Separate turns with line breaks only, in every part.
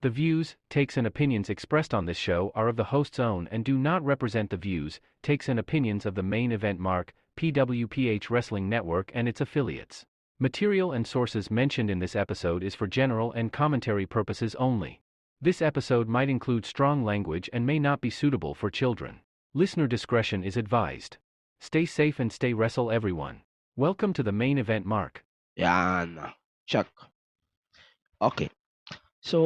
The views, takes, and opinions expressed on this show are of the host's own and do not represent the views, takes, and opinions of the Main Event Mark, PWPH Wrestling Network and its affiliates. Material and sources mentioned in this episode is for general and commentary purposes only. This episode might include strong language and may not be suitable for children. Listener discretion is advised. Stay safe and stay wrestle everyone. Welcome to the Main Event Mark.
Yan. Check. Okay. So,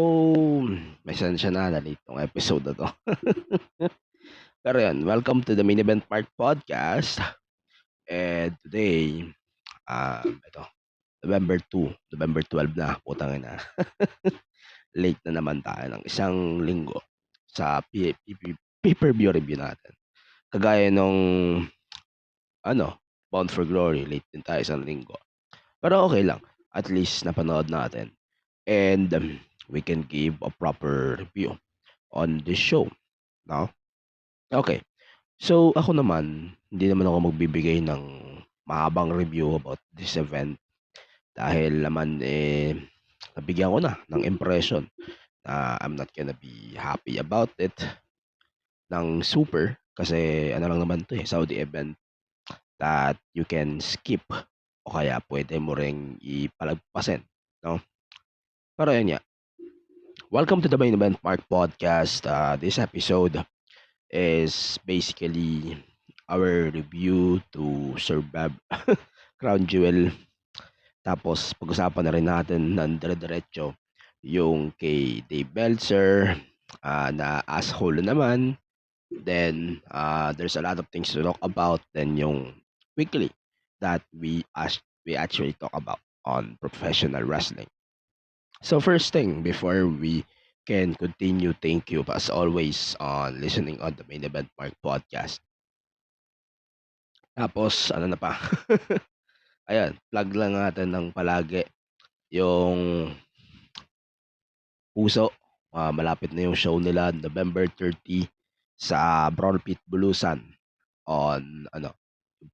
may sensya na late tong episode na to. Pero yan, welcome to the Main Event Mark Podcast. And today, ito, November 2, November 12 na, putang ina. Late na naman tayo ng isang linggo sa pay-per-view review natin. Kagaya nung, Bound for Glory, late din tayo isang linggo. Pero okay lang, at least napanood natin. And we can give a proper review on this show. No? Okay. So, ako naman, hindi naman ako magbibigay ng mahabang review about this event. Dahil naman, nabigyan ko na ng impression na I'm not gonna be happy about it ng super. Kasi ano lang naman to Saudi event that you can skip o kaya pwede mo ring ipalagpasin. No? Pero yun nga. Welcome to the Main Event Mark Podcast. This episode is basically our review to Survive Crown Jewel. Tapos pag-usapan na rin natin ng dire-diretso yung kay Dave Meltzer na asshole naman. Then there's a lot of things to talk about. Then yung weekly that we actually talk about on professional wrestling. So first thing, before we can continue, thank you as always on listening on the Main Event Mark Podcast. Tapos, ano na pa? Ayan, plug lang natin ng palagi yung Puso. Malapit na yung show nila November 30 sa Brawl Pit Bulusan on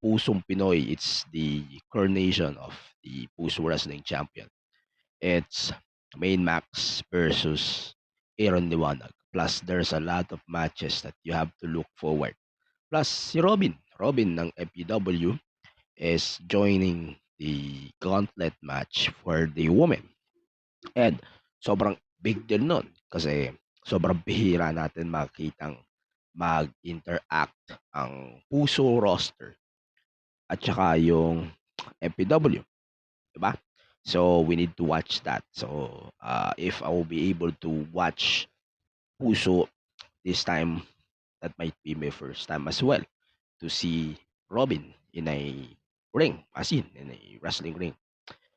Pusong Pinoy. It's the coronation of the Puso Wrestling Champion. It's Main Max versus Aaron Liwanag. Plus, there's a lot of matches that you have to look forward. Plus, si Robin ng FPW is joining the gauntlet match for the women. And sobrang big deal nun kasi sobrang bihira natin makitang mag-interact ang Puso roster at saka yung FPW. Diba? So, we need to watch that. So, if I will be able to watch Puso this time, that might be my first time as well to see Robin in a ring, as in a wrestling ring.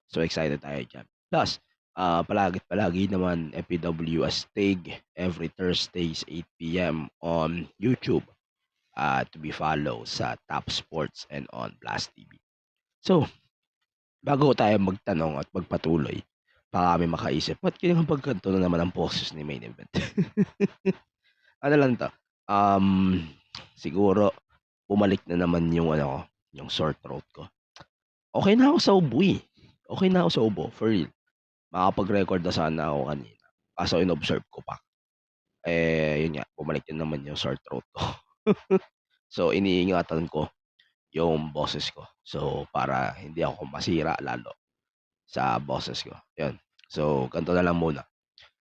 So, excited tayo dyan. Plus, palagi naman FPW as TIG every Thursdays 8 p.m. on YouTube to be followed sa Top Sports and on Blast TV. So, bago tayo magtanong at magpatuloy, baka kami makaisip, ba't kailangan pagkanto na naman ang boses ni Main Event? Ano lang to? Siguro, bumalik na naman yung yung sore throat ko. Okay na ako sa ubo Okay na ako sa ubo, for real. Makapag-record na sana ako kanina. Kaso in-observe ko pa. Yun nga, bumalik na naman yung sore throat ko. So, iniingatan ko yung boses ko. So, para hindi ako masira lalo sa boses ko. Yun. So, ganito na lang muna.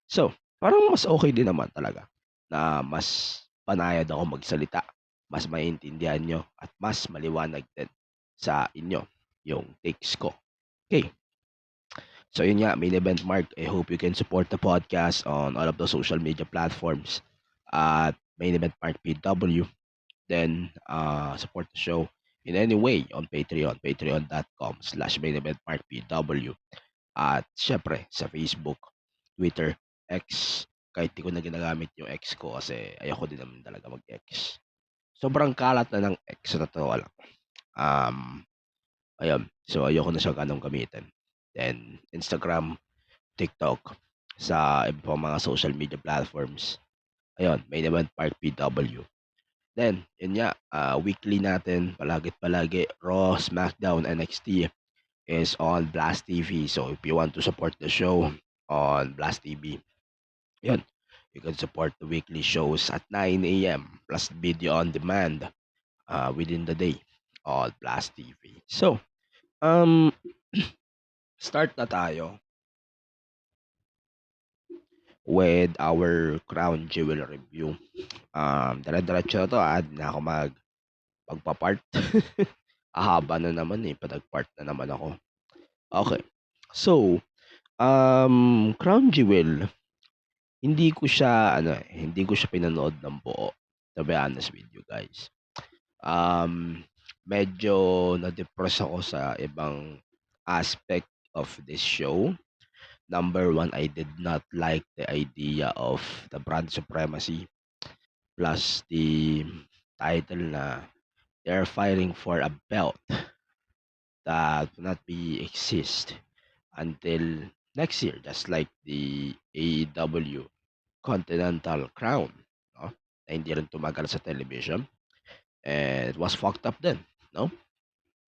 So, parang mas okay din naman talaga na mas panayad ako magsalita. Mas maintindihan nyo at mas maliwanag din sa inyo yung takes ko. Okay. So, yun nga, Main Event Mark. I hope you can support the podcast on all of the social media platforms at Main Event Mark PW. Then, support the show in any way on Patreon, patreon.com/maineventmarkpw. At syempre, sa Facebook, Twitter, X, kahit di ko na ginagamit yung X ko kasi ayoko din naman talaga mag-X. Sobrang kalat na ng X na to, lang. Ayun, so ayoko na siya ganong gamitin. Then, Instagram, TikTok, sa iba pang mga social media platforms. Ayun, Main Event Mark PW. Then, yun nga, weekly natin, palagi, Raw, SmackDown, NXT is on Blast TV. So, if you want to support the show on Blast TV, Yun. You can support the weekly shows at 9 a.m. plus video on demand within the day on Plus TV. So, um, start na tayo with our crown jewel review. Dire-diretso na to, di na ako magpa-part. Ahaba na naman eh, patag-part na naman ako. Okay. So, crown jewel, hindi ko siya pinanood ng buo. To be honest with you guys. Medyo na-depress ako sa ibang aspect of this show. Number one, I did not like the idea of the brand supremacy plus the title na they're fighting for a belt that will not be exist until next year, just like the AEW Continental Crown, no? Na hindi rin tumagal sa television. And it was fucked up din, no?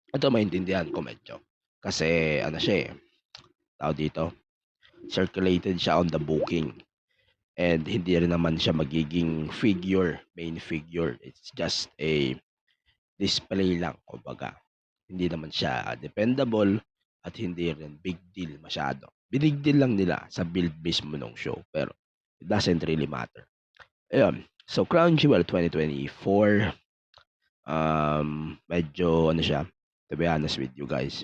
Ito maintindihan ko medyo. Kasi ano siya eh, tawag dito, circulated siya on the booking. And hindi rin naman siya magiging main figure. It's just a display lang, kumbaga. Hindi naman siya dependable at hindi rin big deal masyado. Big deal lang nila sa build mismo ng show, pero it doesn't really matter. Ayun. So, Crown Jewel 2024, medyo ano siya, to be honest with you guys,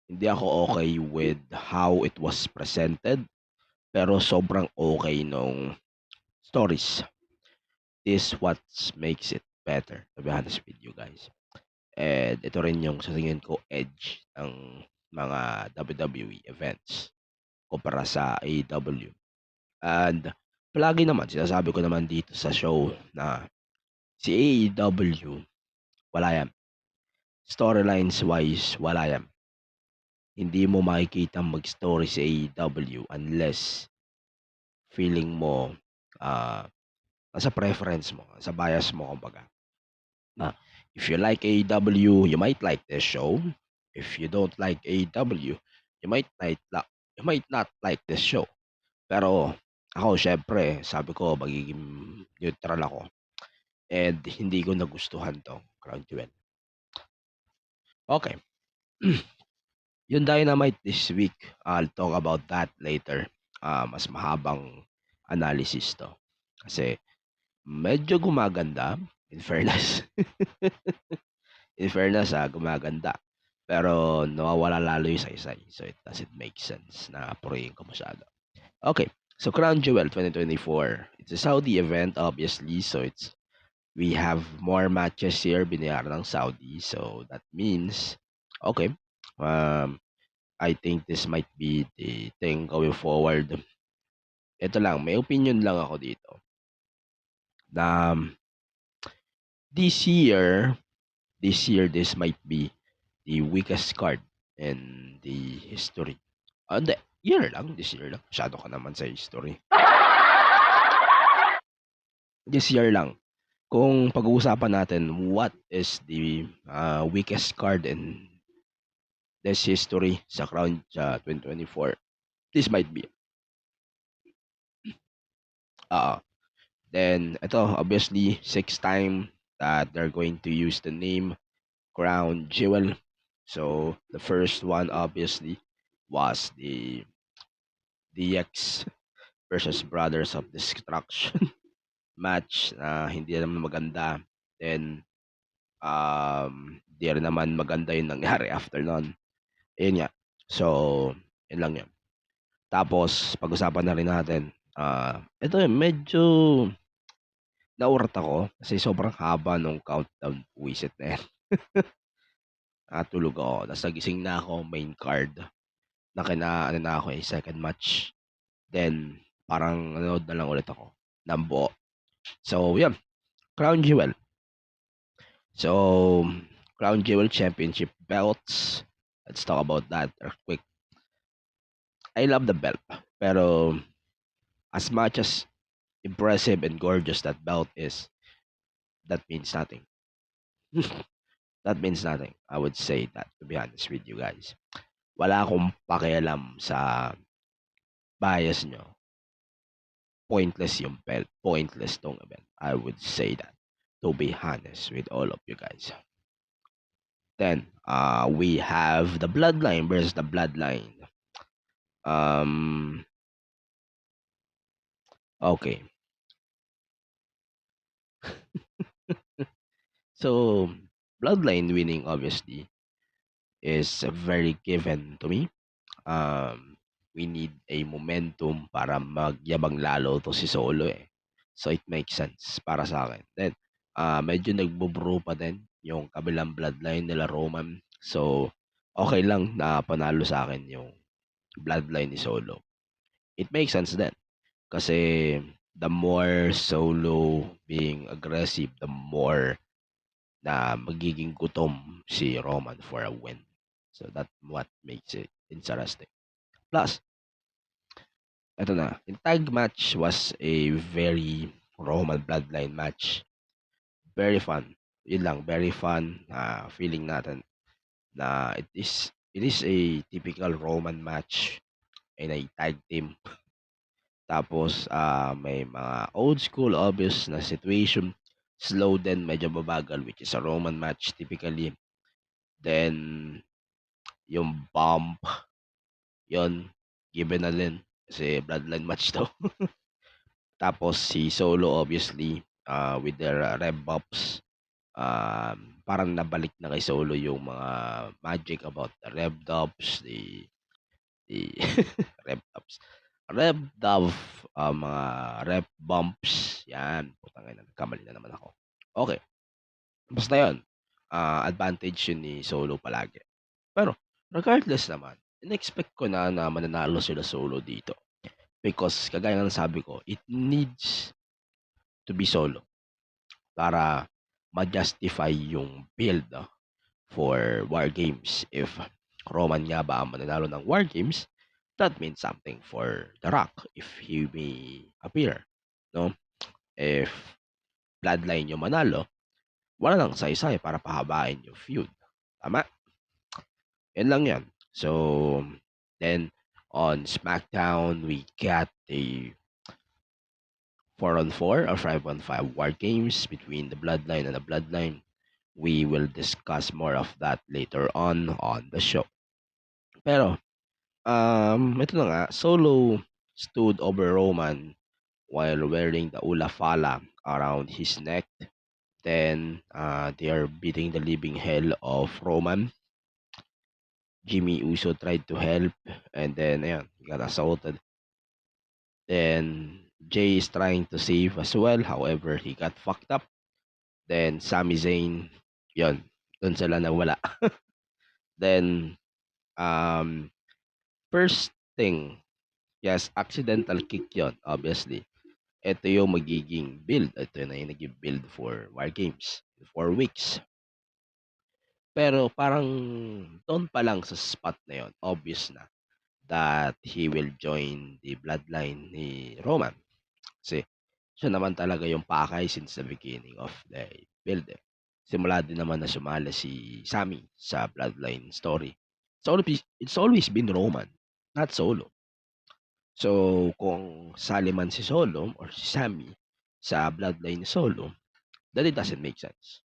hindi ako okay with how it was presented, pero sobrang okay nung stories. This what makes it better, to be honest with you guys. And ito rin yung sa tingin ko edge ng mga WWE events kumpara sa AEW. And palagi naman, sinasabi ko naman dito sa show na si AEW, wala yan. Storylines wise, wala yan. Hindi mo makikita mag-story sa AEW unless feeling mo sa preference mo, sa bias mo kumbaga. If you like AEW, you might like this show. If you don't like AEW, you might not like this show. Pero ako, syempre, sabi ko, magiging neutral ako. And hindi ko nagustuhan to, Crown Jewel. Okay. Yung Dynamite this week, I'll talk about that later. Mas mahabang analysis to. Kasi medyo gumaganda, in fairness. In fairness, gumaganda. Pero nawawala lalo yung saysay. So it doesn't make sense na purihin ko masyado. Okay. So Crown Jewel 2024. It's a Saudi event, obviously. So we have more matches here binayaran ng Saudi. So that means, okay. I think this might be the thing going forward. Ito lang, may opinion lang ako dito. Na this year, this might be the weakest card in the history. Hindi, this year lang. Masyado ka naman sa history. This year lang. Kung pag-uusapan natin, what is the weakest card in this history sa Crown sa 2024, this might be. Then, ito, obviously, 6th time that they're going to use the name Crown Jewel. So, the first one, obviously, was the DX versus Brothers of Destruction match na hindi naman maganda. Then, di rin naman maganda yung nangyari after nun. Ayun nga. So, yun lang yun. Tapos, pag-usapan na rin natin, ito medyo naurat ako kasi sobrang haba nung countdown visit na yan. Tulog ako. Tapos nagising na ako, main card. Ano na ako second match. Then, parang nanood na lang ulit ako ng buo. So, yan. Crown Jewel. So, Crown Jewel Championship belts. Let's talk about that quick. I love the belt. Pero, as much as impressive and gorgeous that belt is, that means nothing. That means nothing. I would say that, to be honest with you guys. Wala akong pakialam sa bias nyo. pointless yung belt. Pointless tong event. I would say that, to be honest with all of you guys. Then, we have the Bloodline versus the Bloodline. Um, okay. So, Bloodline winning, obviously, is very given to me. We need a momentum para magyabang lalo to si Solo eh. So it makes sense para sa akin. Then, medyo nagbubro pa din yung kabilang bloodline nila Roman. So, okay lang na panalo sa akin yung bloodline ni Solo. It makes sense din. Kasi the more Solo being aggressive, the more na magiging gutom si Roman for a win. So that's what makes it interesting. Plus, eto na, yung tag match was a very Roman bloodline match. Very fun. Yun lang, very fun. Feeling natin na it is a typical Roman match in a tag team. Tapos, may mga old school obvious na situation. Slow din, medyo mabagal, which is a Roman match typically. Then, yung bump, yon given na din. Kasi bloodline match to. Tapos si Solo obviously, with their rev ups, parang nabalik na kay Solo yung mga magic about the rev ups, the rev ups, rev dub, mga rev bumps, yan. Putang ina, nagkamali na naman ako. Okay, basta yun. Advantage yun ni Solo palagi. Pero, regardless naman, in-expect ko na mananalo sila Solo dito. Because, kagaya ng sabi ko, it needs to be Solo para ma-justify yung build for War Games. If Roman nga ba ang mananalo ng War Games, that means something for The Rock if he may appear. No? If Bloodline yung manalo, wala nang saysay para pahabain yung feud. Tama? Yan lang yan. So, then, on SmackDown, we got a 4-on-4 or 5-on-5 War Games between the Bloodline and the Bloodline. We will discuss more of that later on the show. Pero, ito na nga, Solo stood over Roman while wearing the Ula Fala around his neck. Then, they are beating the living hell of Roman. Jimmy Uso tried to help, and then, ayan, he got assaulted. Then, Jay is trying to save as well. However, he got fucked up. Then, Sami Zayn, yun, dun sila nawala. Then, first thing, yes, accidental kick yon obviously. Ito yung magiging build. Ito na yung naging build for War Games. 4 weeks. Pero parang doon pa lang sa spot na yon, obvious na that he will join the bloodline ni Roman. Kasi siya naman talaga yung pakay since the beginning of the build. Simula din naman na sumali si Sami sa bloodline story. It's always been Roman, not Solo. So, kung sali man si Solo or si Sami sa bloodline ni Solo, then it doesn't make sense.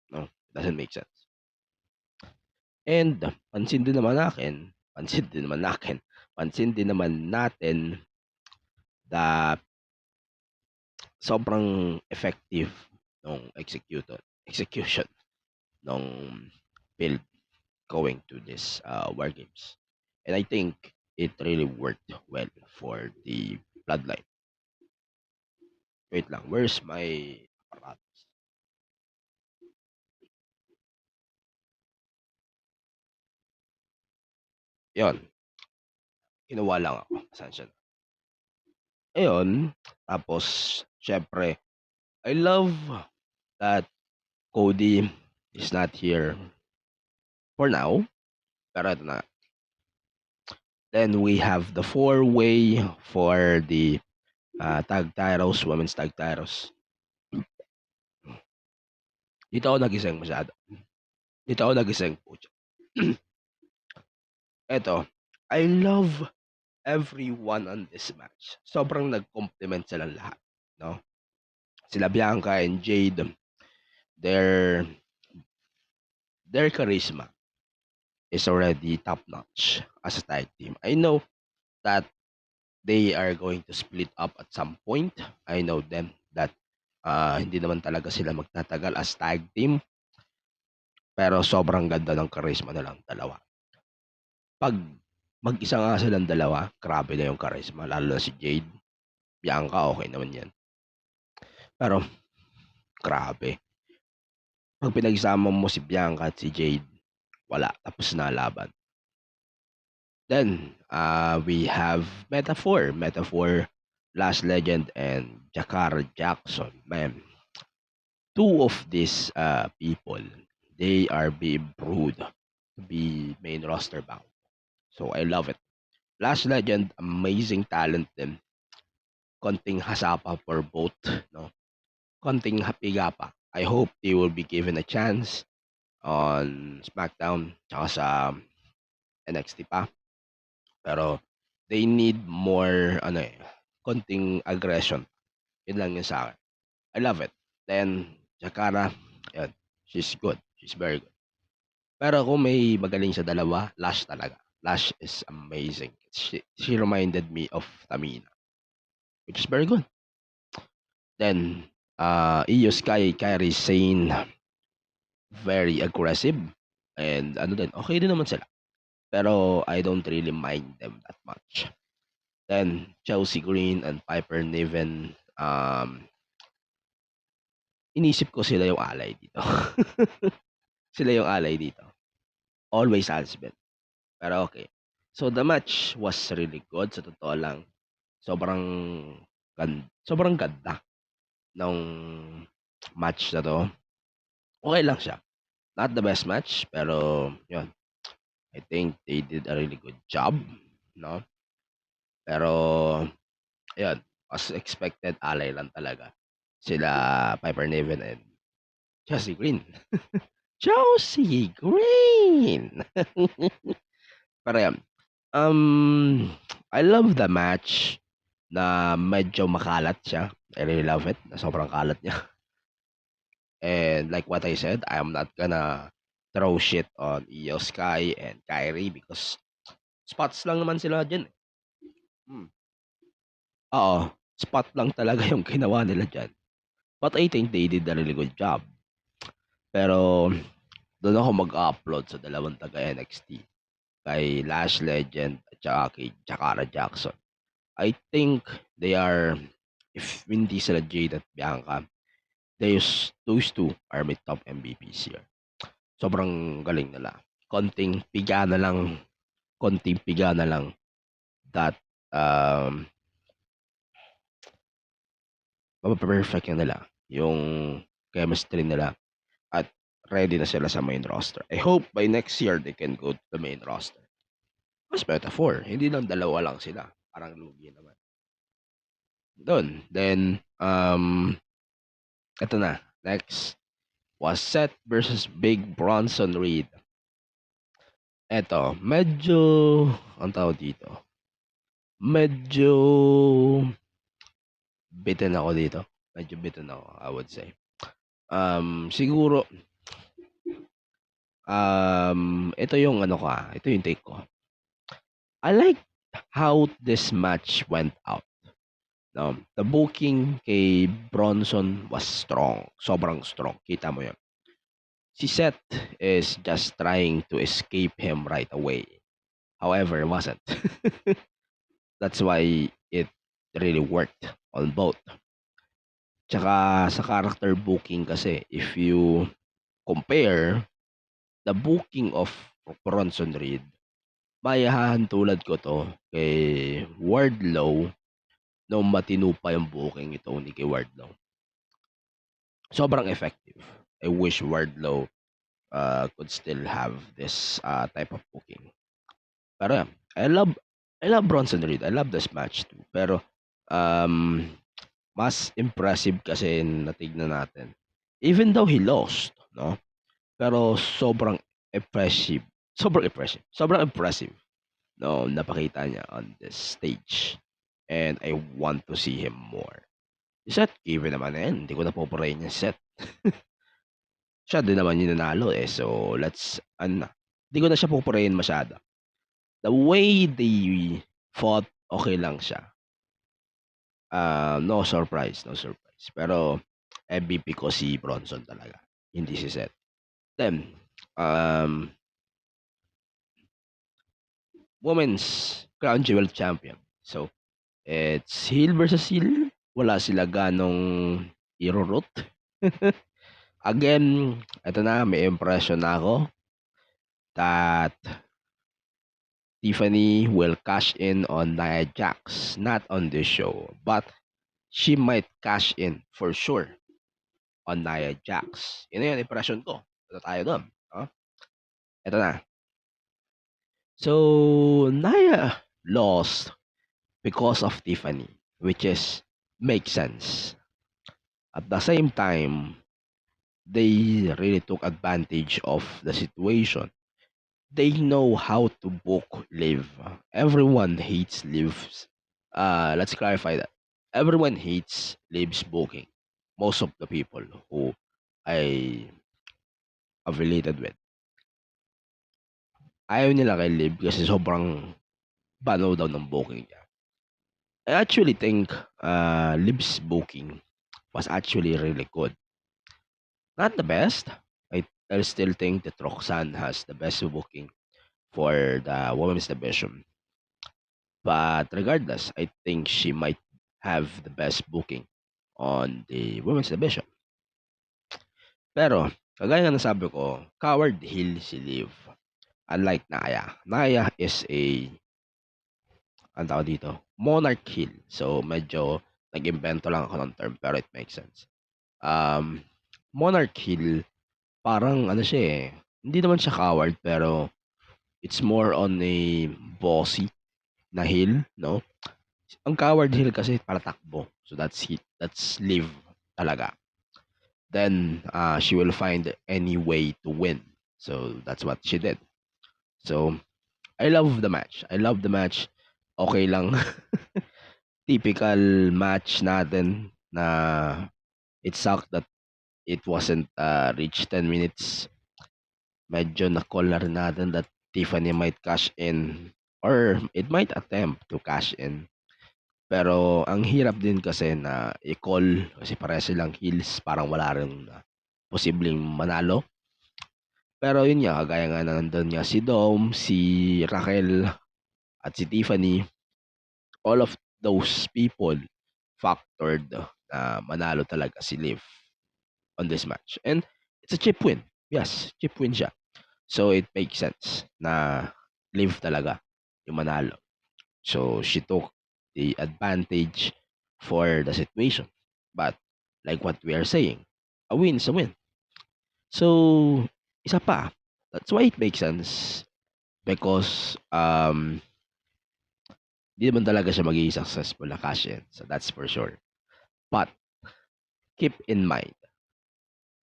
No, it doesn't make sense. And pansin din naman natin that sobrang effective ng execution ng build going to this War Games. And I think it really worked well for the bloodline. Wait lang, where's my apparatus? Yon, kinuha lang ako. Pasensya na. Ayun, tapos, syempre, I love that Cody is not here for now. Pero ito na. Then we have the 4-way for the tag titles, women's tag titles. Dito ako nagising masyado. Ito, I love everyone on this match. Sobrang nag-complement silang lahat, no? Sila Bianca and Jade, their their charisma is already top notch as a tag team. I know that they are going to split up at some point. I know them that hindi naman talaga sila magtatagal as tag team, pero sobrang ganda ng charisma nilang dalawa. Pag mag-isa nga silang dalawa, grabe na yung charisma, lalo na si Jade. Bianca, okay naman yan. Pero, grabe. Pag pinagsama mo si Bianca at si Jade, wala. Tapos na laban. Then, we have Metaphor. Metaphor, Last Legend, and Jakara Jackson. Man, two of these people, they are being brewed to be main roster bound. So, I love it. Last Legend, amazing talent din. Konting hasapa for both, no? Konting hapiga pa. I hope they will be given a chance on SmackDown tsaka sa NXT pa. Pero they need more konting aggression. Yun lang yun sa akin. I love it. Then Jakara, yun, she's good. She's very good. Pero kung may magaling sa dalawa, Lash talaga. Lash is amazing. She reminded me of Tamina, which is very good. Then Io Sky, Kairi Sane, very aggressive. And okay din naman sila. Pero I don't really mind them that much. Then Chelsea Green and Piper Niven, inisip ko sila yung alay dito. Sila yung alay dito. Always has been. Pero okay. So the match was really good. Sa totoo lang, sobrang ganda ng match na to. Okay lang siya. Not the best match, pero yun. I think they did a really good job, no? Pero yun, as expected, alay lang talaga. Sila Piper Niven and Chelsea Green. Chelsea Green! Pero yan. I love the match na medyo makalat siya. I really love it. Na sobrang kalat niya. And like what I said, I am not gonna throw shit on Io Sky and Kairi because spots lang naman sila dyan. Oo, spot lang talaga yung ginawa nila dyan. But I think they did a really good job. Pero doon ako mag-upload sa dalawang taga NXT. Kay Lash Legend at saka kay Jakara Jackson. I think they are, if hindi sila Jade at Bianca, those two are my top MVPs here. Sobrang galing nila. Konting piga na lang that mapaperfect na nila yung chemistry nila at ready na sila sa main roster. I hope by next year they can go to the main roster. Mas Metaphor, hindi lang dalawa lang sila. Parang lugi naman. Doon. Then, ito na. Next was Seth versus Big Bronson Reed. Ito, medyo, ang tawag dito, medyo bitten ako dito. Medyo bitten ako, I would say. Siguro, ito yung ito yung take ko. I like how this match went out. The booking kay Bronson was strong. Sobrang strong. Kita mo yun. Si Seth is just trying to escape him right away. However, it wasn't. That's why it really worked on both. Tsaka sa character booking kasi, if you compare the booking of Bronson Reed, mayahahan tulad ko to kay Wardlow nung matino pa yung booking ito ni kay Wardlow. Sobrang effective. I wish Wardlow could still have this type of booking. Pero I love Bronson Reed. I love this match too. Pero mas impressive kasi natignan natin. Even though he lost, no? Pero sobrang impressive. Sobrang impressive. no, napakita niya on this stage. And I want to see him more. Si Seth, given naman na yan. Hindi ko na popurahin yung Seth. Siya din naman yung nanalo eh. So, hindi ko na siya popurahin masyado. The way they fought, okay lang siya. No surprise, no surprise. Pero, MVP ko si Bronson talaga. Hindi si Seth. Then, Women's Crown Jewel Champion. So, it's heel versus heel. Wala sila ganong irurut. Again, ito na, may impression na ako that Tiffany will cash in on Nia Jax. Not on this show, but she might cash in for sure on Nia Jax. Yun na yun, impression ko. Ito tayo doon. Huh? Ito na. So, Nia lost because of Tiffany, which is makes sense. At the same time, they really took advantage of the situation. They know how to book Liv. Everyone hates Liv's. Let's clarify that. Everyone hates Liv's booking. Most of the people who I affiliated with. Ayaw nila kay Liv kasi sobrang banaw daw ng booking niya. I actually think Liv's booking was actually really good. Not the best. I still think that Roxanne has the best booking for the women's division. But regardless, I think she might have the best booking on the women's division. Pero, kagaya nga nasabi ko, coward heel si Liv. Unlike Naya. Naya is ang tawag dito, monarch heel. So, medyo nag-invento lang ako ng term, pero it makes sense. Monarch heel, parang ano siya eh, hindi naman siya coward, pero it's more on a bossy na heel, no? Ang coward heel kasi para takbo. So that's Liv talaga. Then she will find any way to win. So that's what she did. So I love the match. Okay lang. Typical match natin na it sucked that it wasn't reached 10 minutes. Medyo na-call na rin natin that Tiffany might cash in or it might attempt to cash in. Pero ang hirap din kasi na i-call kasi parehas silang heels, parang wala ring posibleng manalo. Pero yun nga, kagaya nga na nandun nga si Dom, si Raquel, at si Tiffany, all of those people factored na manalo talaga si Liv on this match. And it's a chip win. Yes, chip win siya. So it makes sense na Liv talaga yung manalo. So she took the advantage for the situation. But like what we are saying, a win is a win. So isa pa, that's why it makes sense because di naman talaga siya magiging successful na cash in. So that's for sure. But keep in mind,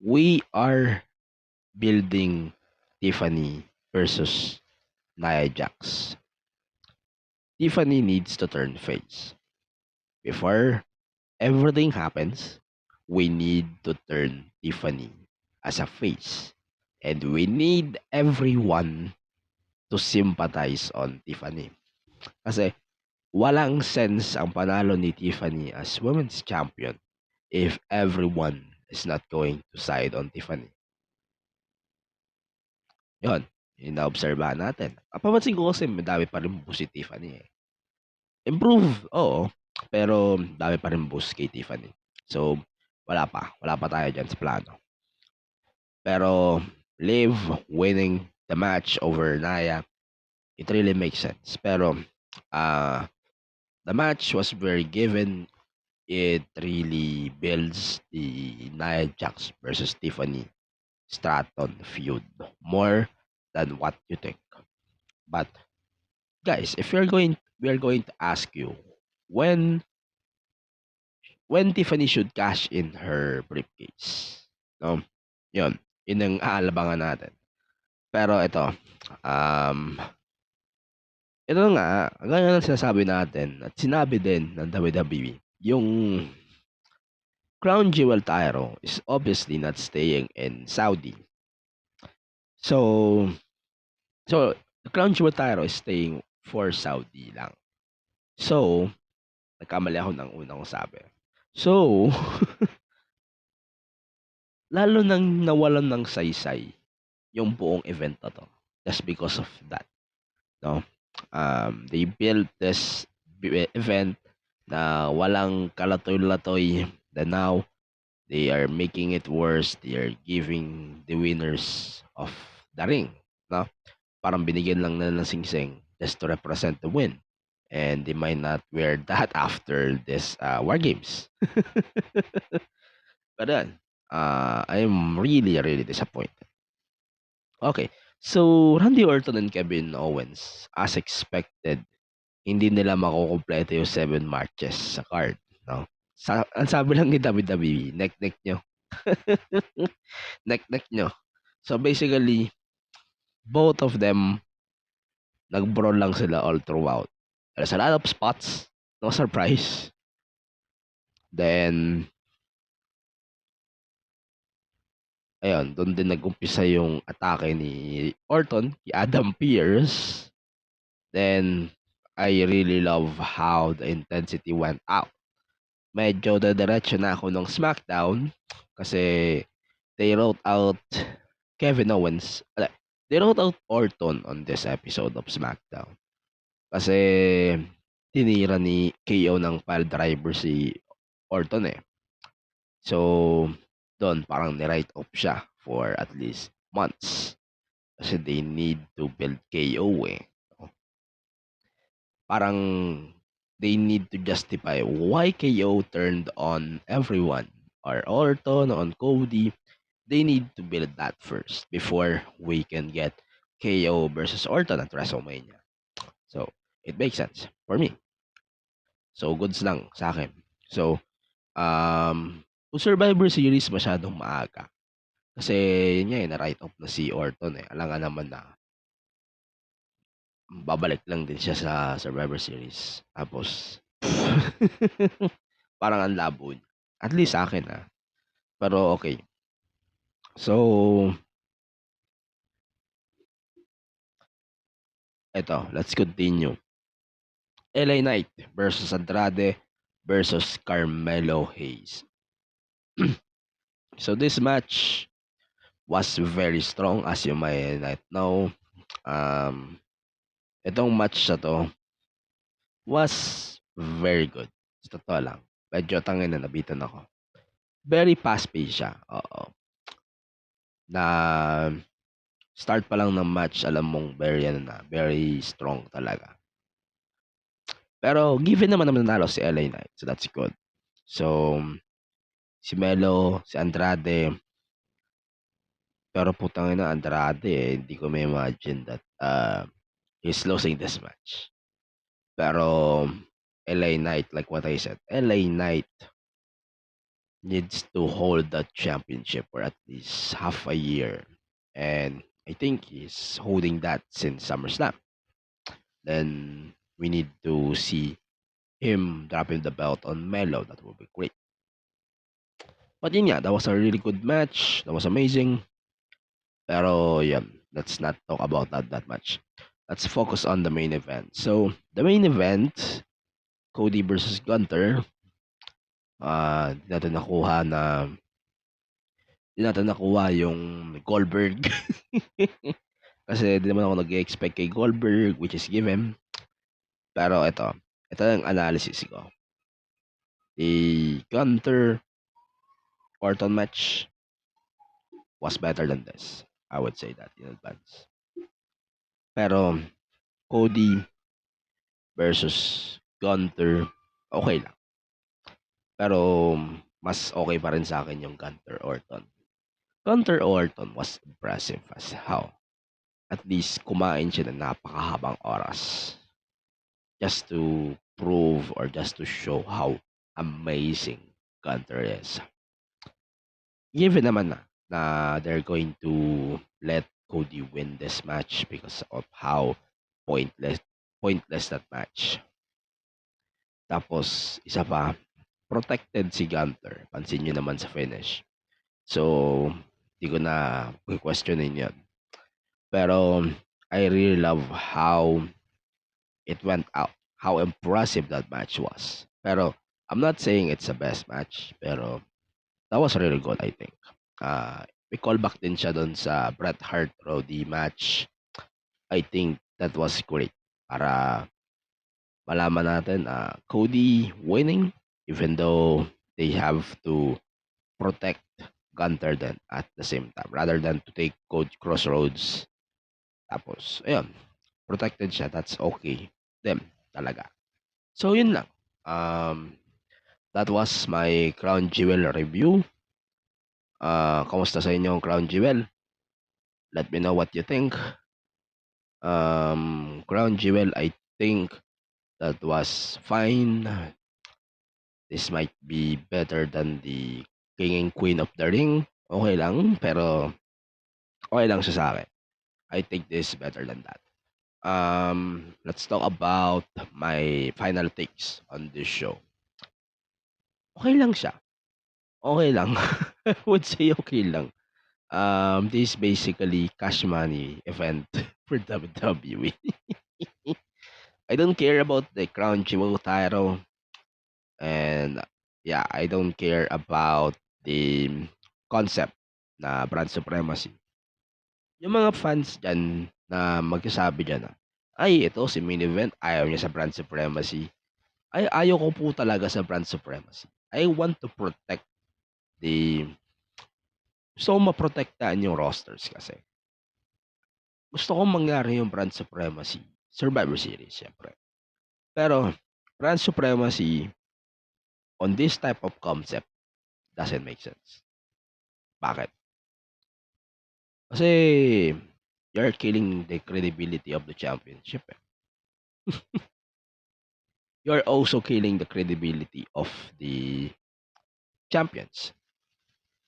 we are building Tiffany versus Nia Jax. Tiffany needs to turn face. Before everything happens, we need to turn Tiffany as a face. And we need everyone to sympathize on Tiffany. Kasi walang sense ang panalo ni Tiffany as women's champion if everyone is not going to side on Tiffany. Yun, yung na-obserbahan natin. Papansin ko kasi madami pa rin boost si Tiffany eh. Improve, oo. Pero dami pa rin boost kay Tiffany. So, wala pa tayo dyan sa plano. Pero Liv winning the match over Nia, it really makes sense. Pero the match was very given. It really builds the Nia Jax versus Tiffany Stratton feud more than what you think. But guys, if we are going to ask you when Tiffany should cash in her briefcase. No? Yun ang aalabangan natin. Pero ito, ito nga, gaya ng sinasabi natin at sinabi din ng WWE, yung Crown Jewel title is obviously not staying in Saudi. So, the Crown Jewel title is staying for Saudi lang. So, nagkamali ako ng unang sabi. So, lalo nang nawalan ng saysay yung buong event na to. Just because of that. No? They built this event na walang kalatoy-latoy. Then now, they are making it worse. They are giving the winners of the ring. No? Parang binigyan lang nila ng sing-sing just to represent the win. And they might not wear that after this War Games. But then, I'm really, really disappointed. Okay, so Randy Orton and Kevin Owens, as expected, hindi nila makukumpleto yung 7 matches sa card, no? Ang sabi lang ni WWE, neck-neck nyo. Neck-neck nyo. So basically, both of them, nag-brawl lang sila all throughout. There's a lot of spots, no surprise. Then, ayun, doon din nag-umpisa yung atake ni Orton, kay Adam Pearce. Then, I really love how the intensity went out. Medyo dadiretso na ako ng SmackDown kasi they wrote out Kevin Owens. They wrote out Orton on this episode of SmackDown. Kasi tinira ni KO ng pile driver si Orton eh. So, doon parang ni-write off siya for at least months. Kasi they need to build KO eh. Parang they need to justify why KO turned on everyone or Orton, on Cody. They need to build that first before we can get KO versus Orton at WrestleMania. So, it makes sense for me. So, goods lang sa akin. So, kung Survivor Series masyadong maaga. Kasi yun nga na-write off na si Orton eh. Alangan naman na babalik lang din siya sa Survivor Series. Tapos, parang ang labo niya. At least sa akin Pero okay. So, eto, let's continue. LA Knight versus Andrade versus Carmelo Hayes. So this match was very strong as you might know. Itong match na to was very good. Sa totoo lang. Medyo tangin na nabitan ako. Very fast-paced siya. Oo. Na start pa lang ng match, alam mong very strong talaga. Pero given naman nanalo si LA Knight, so that's good. So, si Melo, si Andrade, pero putang ina Andrade hindi ko may imagine that he's losing this match. Pero LA Knight, like what I said, LA Knight needs to hold that championship for at least half a year. And I think he's holding that since SummerSlam. Then we need to see him dropping the belt on Melo. That would be great. But yun nga, that was a really good match. That was amazing. Pero yeah, let's not talk about that much. Let's focus on the main event. So, the main event, Cody versus Gunther. Di natin nakuha yung Goldberg. Kasi di naman ako nag-expect kay Goldberg, which is given. Pero ito ang analysis ko. The Gunther Orton match was better than this. I would say that in advance. Pero Cody versus Gunther, okay lang. Pero mas okay pa rin sa akin yung Gunther Orton. Gunther Orton was impressive as how at least kumain siya ng napakahabang oras just to prove or just to show how amazing Gunther is. Given naman na they're going to let Cody win this match because of how pointless pointless that match. Tapos, isa pa, protected si Gunter. Pansin nyo naman sa finish. So, di ko na questionin yun. Pero, I really love how it went out. How impressive that match was. Pero, I'm not saying it's the best match. Pero, that was really good, I think. May callback din siya doon sa Bret Hart Roddy match. I think that was great. Para malaman natin, Cody winning, even though they have to protect Gunter then at the same time. Rather than to take Code Crossroads. Tapos, ayun, protected siya. That's okay. Them, talaga. So, yun lang. That was my Crown Jewel review. Kamusta sa inyo ang Crown Jewel? Let me know what you think. Crown Jewel, I think that was fine. This might be better than the King and Queen of the Ring. Okay lang, pero okay lang siya sa akin. I think this is better than that. Let's talk about my final takes on this show. Okay lang siya. Okay lang. I would say okay lang. This is basically cash money event for WWE. I don't care about the Crown Jewel title. And yeah, I don't care about the concept na brand supremacy. Yung mga fans dyan na magsasabi dyan na, ay, ito si main event, ayaw niya sa brand supremacy. Ay, ayaw ko po talaga sa brand supremacy. I want to protect the... Gusto ko maprotektaan yung rosters kasi. Gusto ko mangyari yung brand supremacy. Survivor Series, syempre. Pero, brand supremacy on this type of concept doesn't make sense. Bakit? Kasi you're killing the credibility of the championship. You're also killing the credibility of the champions.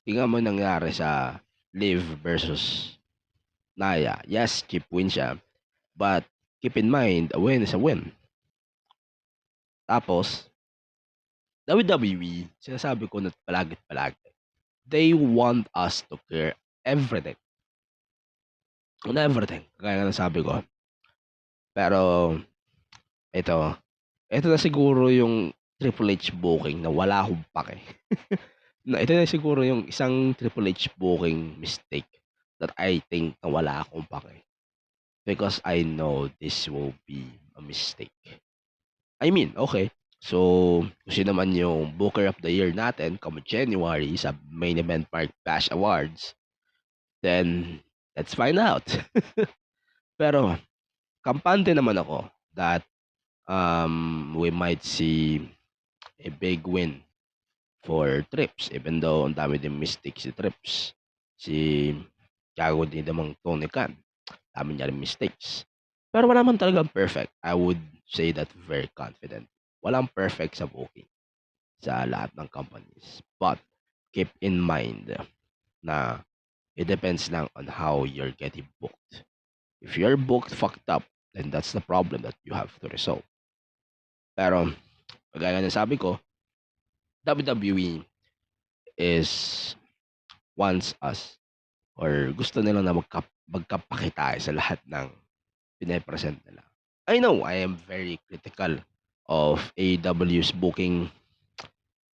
Tingnan mo nangyari sa Liv versus Naya. Yes, cheap win siya. But keep in mind, a win is a win. Tapos, WWE, sinasabi ko na palagi, they want us to care everything. On everything, kaya nga nasabi ko. Pero, ito na siguro yung Triple H booking na wala akong pake. Ito na siguro yung isang Triple H booking mistake that I think na wala akong pake. Because I know this will be a mistake. I mean, okay. So, kung sino naman yung Booker of the Year natin, come January sa Main Event Mark Bash Awards, then let's find out. Pero, kampante naman ako that we might see a big win for Trips, even though ang dami din mistakes si Trips. Si Thiago din namang Tony Khan, dami niya rin mistakes. Pero wala man talagang perfect. I would say that very confident. Walang perfect sa booking sa lahat ng companies. But keep in mind na it depends lang on how you're getting booked. If you're booked fucked up, then that's the problem that you have to resolve. Pero, kagaya na sabi ko, WWE is wants us or gusto nila na magkapakita sa lahat ng pinapresent nila. I know I am very critical of AEW's booking.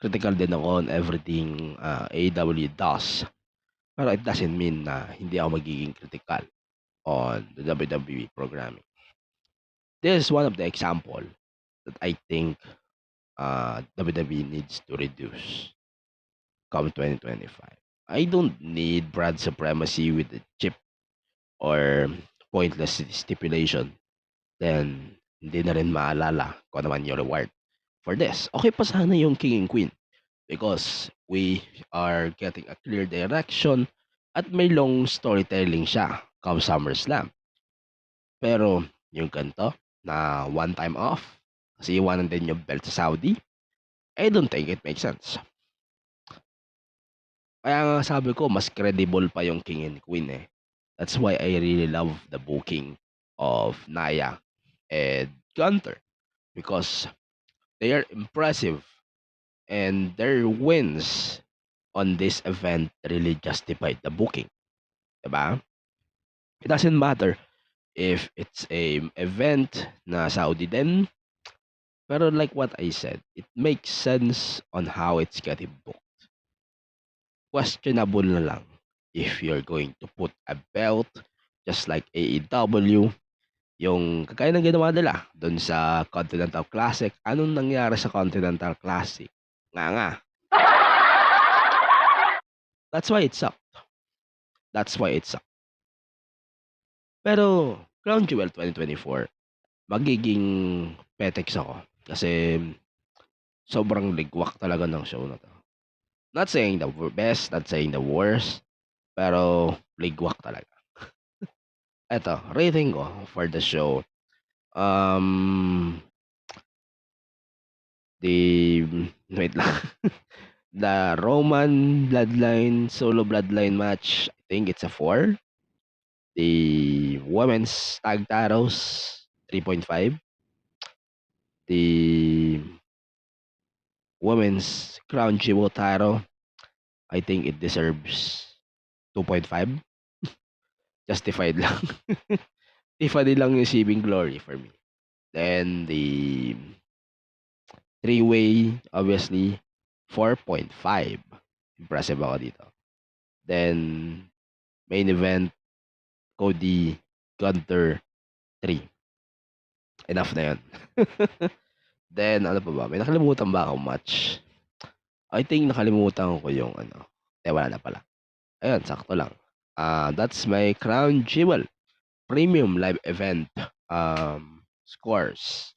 Critical din ako on everything AEW does. Pero it doesn't mean na hindi ako magiging critical on the WWE programming. This is one of the example that I think WWE needs to reduce come 2025. I don't need brand supremacy with the cheap or pointless stipulation. Then, hindi na rin maalala kung ano man yung reward for this. Okay pa sana yung King and Queen because we are getting a clear direction at may long storytelling siya come SummerSlam. Pero, yung ganito na one time off kasi iwanan din yung belt sa Saudi, I don't think it makes sense. Kaya nga sabi ko, mas credible pa yung King and Queen eh. That's why I really love the booking of Naya and Gunther because they are impressive and their wins on this event really justified the booking, diba? It doesn't matter if it's a event na Saudi din, pero like what I said, it makes sense on how it's getting booked. Questionable na lang if you're going to put a belt just like AEW, yung kagaya ng ginawa nila dun sa Continental Classic. Anong nangyari sa Continental Classic? Nga. That's why it sucked. That's why it sucked. Pero Crown Jewel 2024, magiging petex ako kasi sobrang ligwak talaga ng show na to. Not saying the best, not saying the worst, pero ligwak talaga. Eto, rating ko for the show. Wait lang. The Roman Bloodline, solo Bloodline match, I think it's a 4. The women's tag titles, 3.5. The women's crown jewel title, I think it deserves 2.5. Justified lang. Tiffany lang yung Saving Glory for me. Then the three-way, obviously, 4.5. Impressive ako dito. Then, main event, Cody, Gunther, 3. Enough na yun. Then, ano pa ba? May nakalimutan ba akong match? I think nakalimutan ko yung ano. Wala na pala. Ayun, sakto lang. That's my Crown Jewel Premium Live Event scores.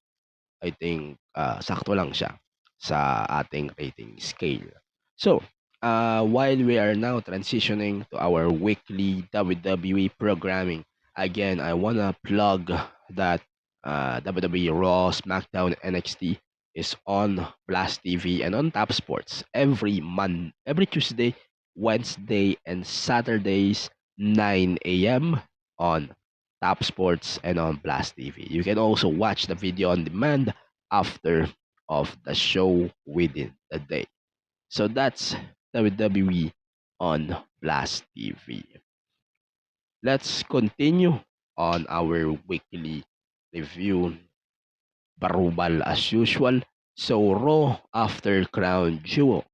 I think sakto lang siya sa ating rating scale. So, while we are now transitioning to our weekly WWE programming, again, I wanna plug that WWE Raw, SmackDown, NXT is on Blast TV and on Top Sports every Tuesday, Wednesday, and Saturdays, 9 a.m. on Top Sports and on Blast TV. You can also watch the video on demand after of the show within the day. So that's WWE on Blast TV. Let's continue on our weekly review. Barubal as usual. So Raw after Crown Jewel.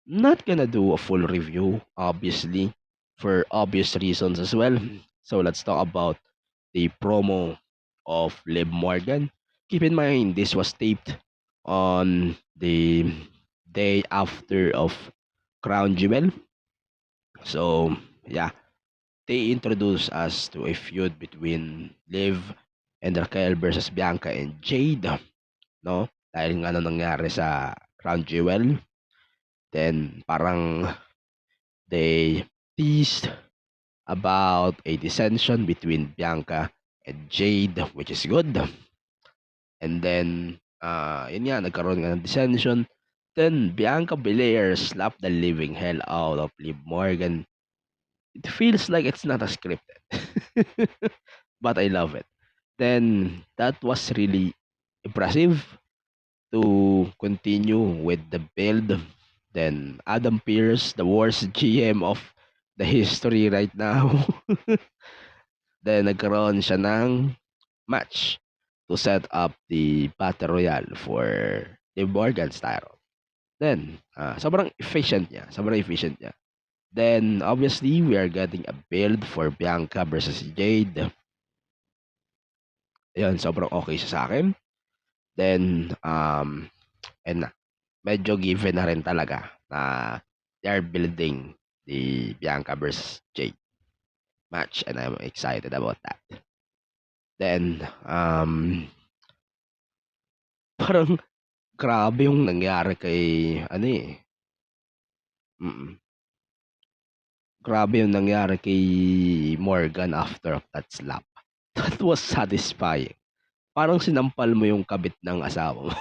Not gonna do a full review, obviously, for obvious reasons as well. So let's talk about the promo of Liv Morgan. Keep in mind, this was taped on the day after of Crown Jewel. So, yeah, they introduced us to a feud between Liv and Raquel versus Bianca and Jade, no? Dahil nga ano nangyari sa Crown Jewel. Then, parang they teased about a dissension between Bianca and Jade, which is good. And then, yun nga, nagkaroon nga ng dissension. Then, Bianca Belair slapped the living hell out of Liv Morgan. It feels like it's not as scripted. But I love it. Then, that was really impressive to continue with the build. Then, Adam Pearce, the worst GM of the history right now. Then, nagkaroon siya ng match to set up the Battle Royale for the Morgan's title. Then, sobrang efficient niya. Then, obviously, we are getting a build for Bianca versus Jade. Ayan, sobrang okay siya sa akin. Then, and medyo given na rin talaga na they are building the Bianca versus Jade match and I'm excited about that. Then, parang grabe yung nangyari kay, grabe yung nangyari kay Morgan after of that slap. That was satisfying. Parang sinampal mo yung kabit ng asawa mo.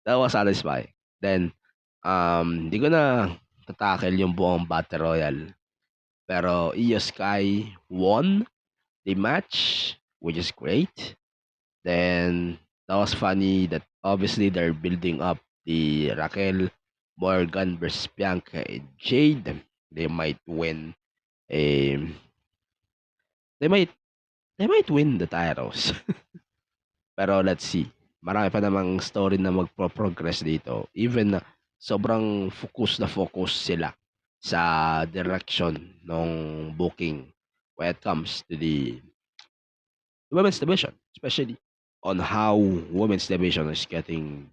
That was satisfying. Then, hindi ko na tatakel yung buong Battle Royale. Pero Io Sky won the match which is great. Then that was funny that obviously they're building up the Raquel Morgan versus Bianca and Jade. They might win a they might they might win the titles. Pero let's see. Marami pa namang story na magpo-progress dito. Even na sobrang focus sila sa direction ng booking when it comes to the women's division, especially on how women's division is getting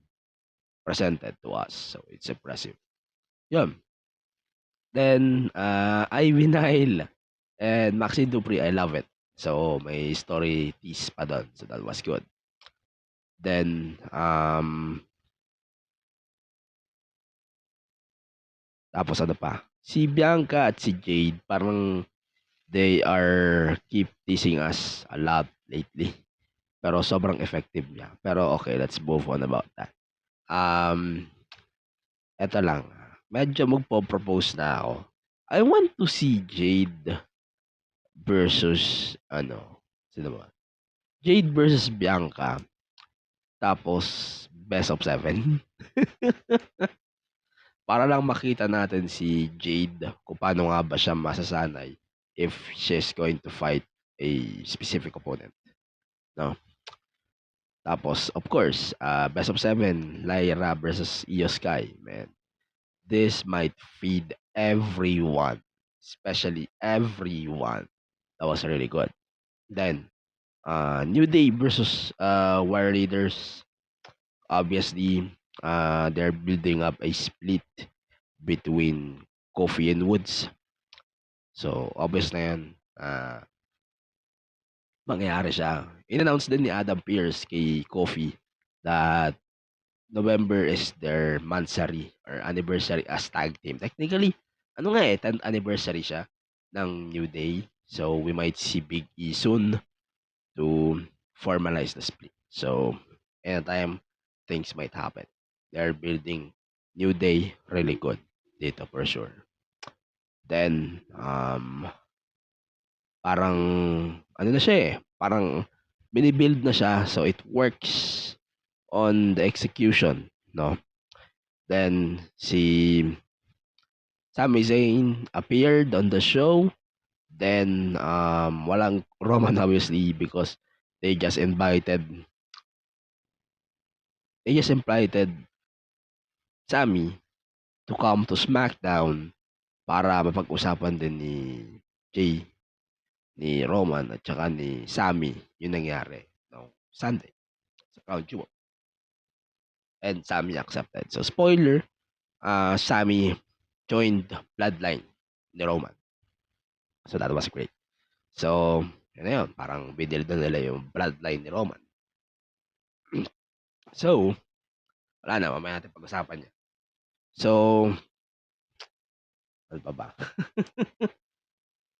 presented to us. So it's impressive. Yun. Then Ivy Nile and Maxine Dupri, I love it. So may story tease pa doon. So that was good. Then tapos ano pa? Si Bianca at si Jade parang they are keep teasing us a lot lately. Pero sobrang effective niya. Pero okay, let's move on about that. Eto lang. Medyo magpo-propose na ako. I want to see Jade versus sino ba? Jade versus Bianca. Tapos best of 7. Para lang makita natin si Jade kung paano nga ba siya masasanay if she's going to fight a specific opponent. No? Tapos, of course, best of 7, Lyra versus Io Sky, man. This might feed everyone, especially everyone. That was really good. Then, New Day versus War Raiders. Obviously, they're building up a split between Kofi and Woods. So, obvious na yan. Mangyayari siya. In-announce din ni Adam Pearce kay Kofi that November is their monthsary or anniversary as tag team. Technically, 10th anniversary siya ng New Day. So, we might see Big E soon to formalize the split. So, anytime things might happen. They're building New Day really good dito for sure. Then, parang, na siya parang binibuild na siya so it works on the execution, no? Then, si Sami Zayn appeared on the show. Then, walang Roman obviously because they just invited Sami to come to SmackDown para mapag-usapan din ni Jay, ni Roman at saka ni Sami yung nangyari no Sunday sa Crown Jewel. And Sami accepted. So spoiler, Sami joined Bloodline ni Roman. So that was great. So, yun na yun. Parang binil na nila yung Bloodline ni Roman. So, wala na. Mamaya natin pag-usapan niya. So, ano pa ba?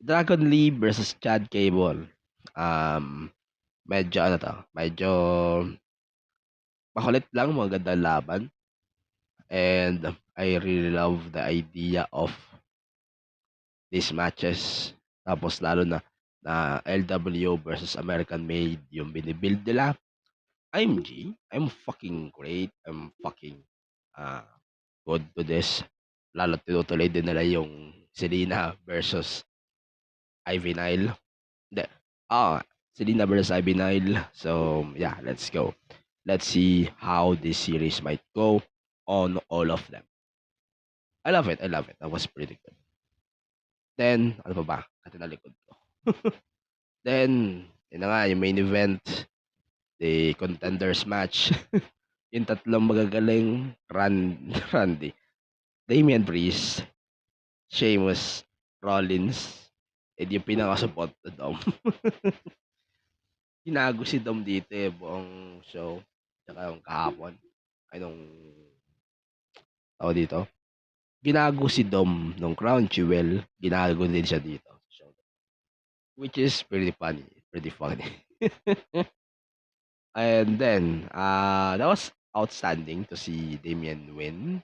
Dragon Lee versus Chad Gable. Medyo makulit lang, magandang laban. And I really love the idea of these matches. Tapos lalo na LW versus American Made yung binibuild nila. I'm fucking great. I'm fucking good to this. Lalo tinutuloy din nila yung Selena versus Ivy Nile. Selena versus Ivy Nile. So, yeah, let's go. Let's see how this series might go on all of them. I love it. That was pretty good. Then, ano pa ba? Katinalikod ko. Then, yun na nga, yung main event, the contenders match. Yung tatlong magagaling, Randy, Damian Priest, Sheamus, Rollins, and yung pinaka-support na Dom. Ginago si Dom dito buong show. Tsaka yung kahapon. Tawag dito. Ginago si Dom nung Crown Jewel. Ginago din siya dito. Which is pretty funny. And then, that was outstanding to see Damian win.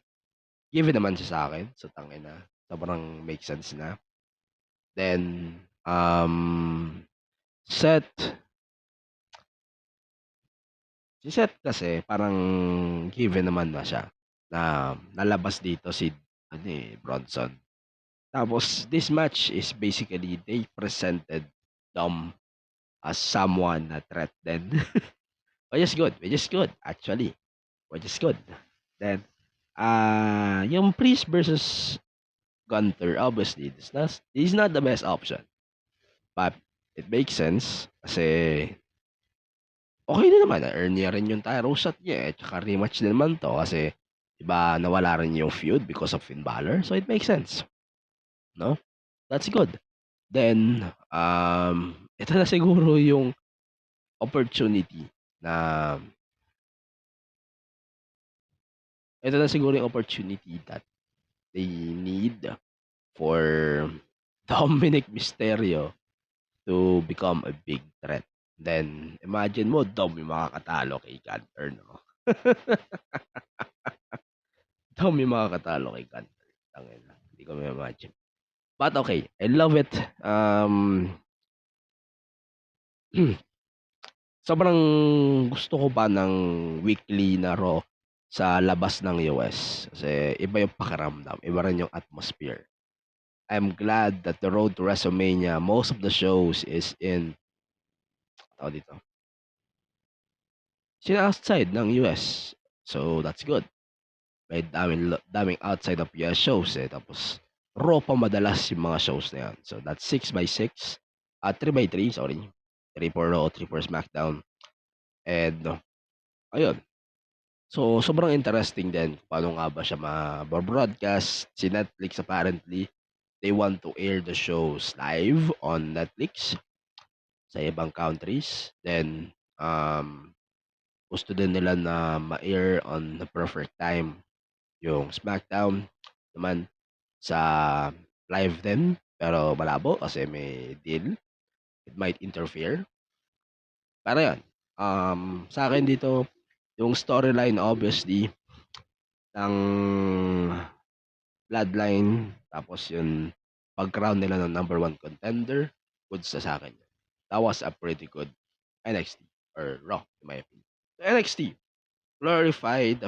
Given naman siya sa akin. So, tangina. Sobrang make sense na. Then, Seth Si Seth kasi parang given naman na siya na nalabas dito si ano, Bronson. Tapos this match is basically they presented Dom as someone na threat din. Which is good actually, which is good. Then, yung Priest versus Gunter, obviously, this is not the best option. But it makes sense kasi okay din naman, na-earn niya rin yung title shot niya, eh, tsaka rematch din naman 'to kasi 'di ba nawala rin yung feud because of Finn Balor, so it makes sense, 'no? That's good. Then, ito na siguro yung opportunity na ito na siguro yung opportunity that they need for Dominic Mysterio to become a big threat. Then, imagine mo, Dom yung makakatalo kay Gunter, no? Dom yung makakatalo kay Gunter. Tangina, hindi ko ma-imagine. But okay, I love it. Sobrang gusto ko pa ng weekly na Raw sa labas ng US. Kasi iba yung pakiramdam, iba rin yung atmosphere. I'm glad that the road to WrestleMania, most of the shows is in, tawag dito, sila outside ng US. So, that's good. May daming outside of US shows eh. Tapos, Raw pa madalas yung mga shows na yan. So, that's 6x6. 3x3, sorry. 3 for Raw, 3 for SmackDown. And, ayun. So, sobrang interesting din paano nga ba siya ma-broadcast. Si Netflix apparently, they want to air the shows live on Netflix sa ibang countries. Then, gusto din nila na ma-air on the perfect time yung SmackDown naman sa live din. Pero malabo kasi may deal. It might interfere. Pero yan, sa akin dito, yung storyline obviously ng Bloodline, tapos yung pag-crown nila ng number one contender, goods na sa'kin yun. That was a pretty good NXT or Raw, in my opinion. So, NXT, glorified,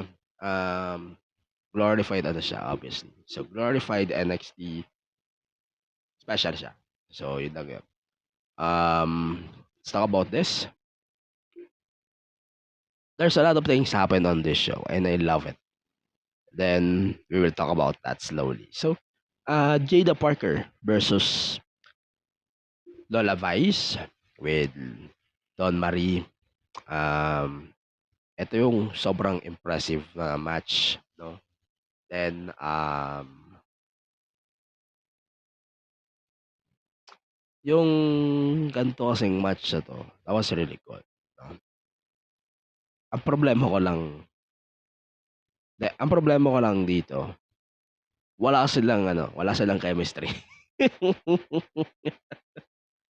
glorified ano siya, obviously. So, glorified NXT, special siya. So, yun lang yun. Let's talk about this. There's a lot of things happen on this show, and I love it. Then, we will talk about that slowly. So, Jada Parker versus Lola Vice with Don Marie. Ito yung sobrang impressive na match, no? Then, yung ganito kasing match na 'to, that was really good, no? Ang problema ko lang ang problema ko lang dito, wala silang chemistry.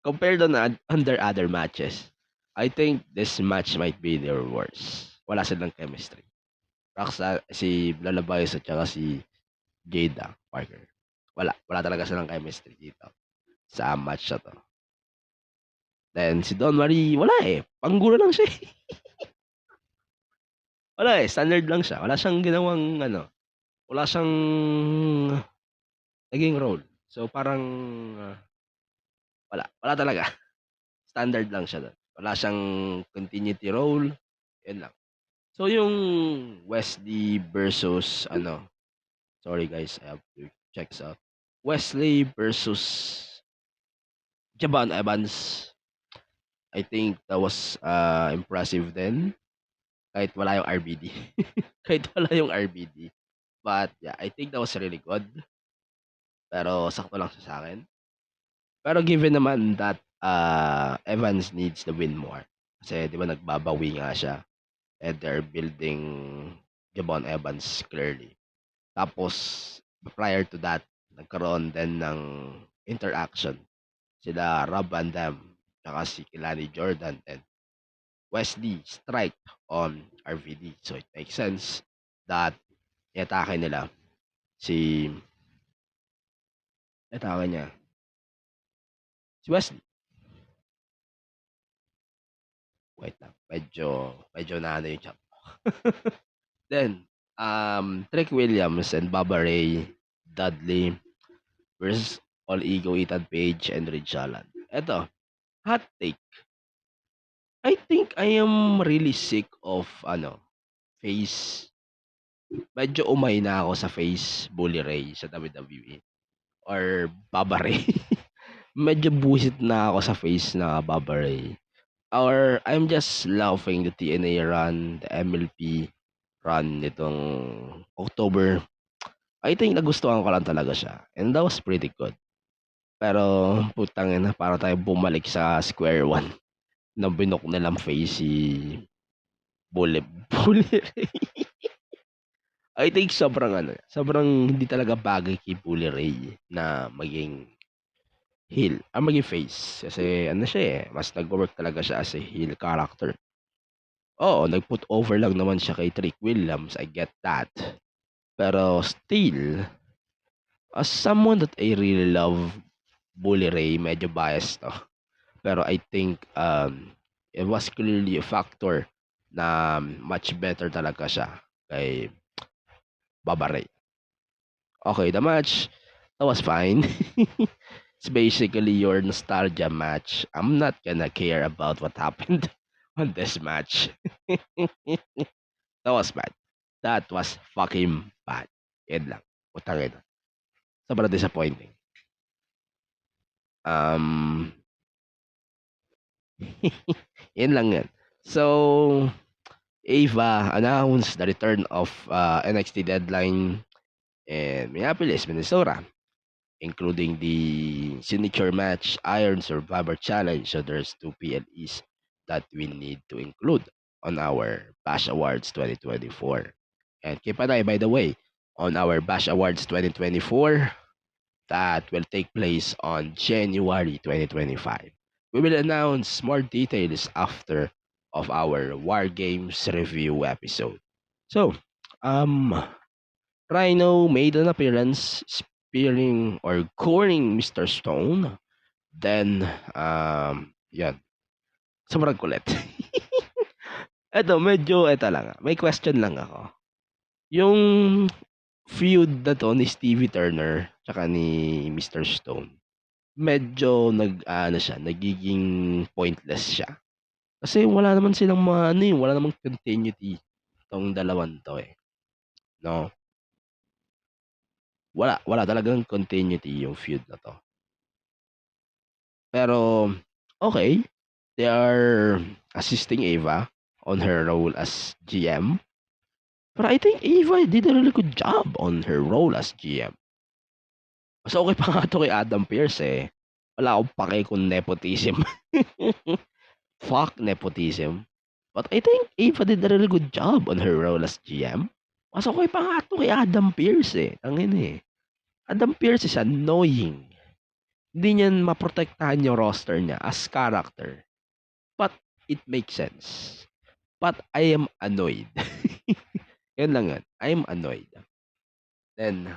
Compared on their other matches, I think this match might be their worst. Wala silang chemistry. Si Lola Vice at saka si Jada Parker. Wala talaga silang chemistry dito sa match na 'to. Then si Don Marie, wala eh, panggulo lang siya eh. Wala eh, standard lang siya. Wala siyang ginawang ano, wala siyang naging role. So parang wala talaga. Standard lang siya doon. Wala siyang continuity role, yun lang. So yung Wesley versus ano, sorry guys, I have to check this out. Wesley versus Jaban Evans. I think that was impressive din. Kahit wala yung RBD. Kahit wala yung RBD. But yeah, I think that was really good. Pero sakto lang siya sa akin. Pero given naman that Evans needs to win more. Kasi di ba nagbabawi nga siya. And they're building Jabon Evans clearly. Tapos prior to that, nagkaroon din ng interaction sila Rob Van Dam saka si Kilani Jordan and Wesley strike on RVD. So it makes sense that iatake nila si iatake niya si Wesley. Wait lang, medyo na yung champ. Then, Trick Williams and Baba Ray Dudley versus All Ego, Ethan Page, and Ridge Holland. Eto, hot take. I think I am really sick of face. Medyo umay na ako sa face Bully Ray sa WWE or Baba Ray. Medyo busit na ako sa face na Baba Ray. Or I'm just laughing the TNA run, the MLP run nitong October. I think nagustuhan ko lang talaga siya. And that was pretty good. Pero putang ina, para tayo bumalik sa square one na binok nilang face si Bully, Bully Ray. I think sobrang hindi talaga bagay kay Bully Ray na maging heel, maging face. Kasi siya mas nag-work talaga siya as a heel character. Oo, nag-put over lang naman siya kay Trick Williams, I get that. Pero still, as someone that I really love, Bully Ray, medyo biased to. Pero I think it was clearly a factor na much better talaga siya kay Baba Ray. Okay, the match, that was fine. It's basically your nostalgia match. I'm not gonna care about what happened on this match. That was bad. That was fucking bad. Yan lang. Putang ina. Sobrang disappointing. Um, Yan lang yan. So, Ava announced the return of NXT Deadline in Minneapolis, Minnesota, including the signature match Iron Survivor Challenge. So there's two PLEs that we need to include on our Bash Awards 2024. And keep an eye, by the way, on our Bash Awards 2024 that will take place on January 2025. We will announce more details after of our War Games review episode. So, Rhino made an appearance spearing or cornering Mr. Stone. Then, yan. Sobrang kulit. Eto lang. May question lang ako. Yung feud na to ni Stevie Turner tsaka ni Mr. Stone, medyo nagiging pointless siya. Kasi wala naman silang wala namang continuity tong dalawan to no? Wala talagang continuity yung feud na to. Pero, okay, they are assisting Ava on her role as GM. But I think Ava did a really good job on her role as GM. Mas okay pa nga to kay Adam Pearce Wala akong pake kung nepotism. Fuck nepotism. But I think Ava did a really good job on her role as GM. Mas okay pa nga to kay Adam Pearce Tangina Adam Pearce is annoying. Hindi niyan maprotektahan yung roster niya as character. But it makes sense. But I am annoyed. Yan lang yan. I am annoyed. Then,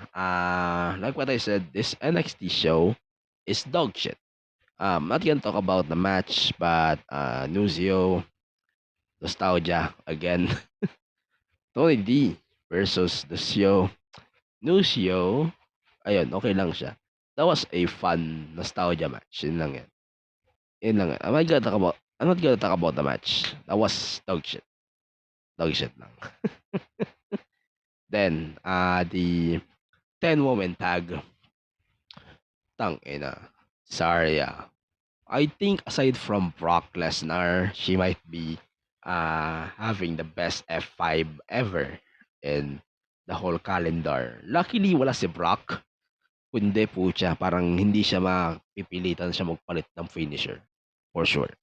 like what I said, this NXT show is dog shit. Not gonna talk about the match, but Nuzio, nostalgia again. Tony D versus Nuzio. Nuzio, ayun, okay lang siya. That was a fun nostalgia match. Yun lang yan. Yun lang yan. I'm not gonna talk about the match. That was dog shit. Dog shit lang. Then, the 10-woman tag. Tangina. Sorry, I think aside from Brock Lesnar, she might be having the best F5 ever in the whole calendar. Luckily, wala si Brock. Kundi po siya, parang hindi siya mapipilitan siya magpalit ng finisher. For sure.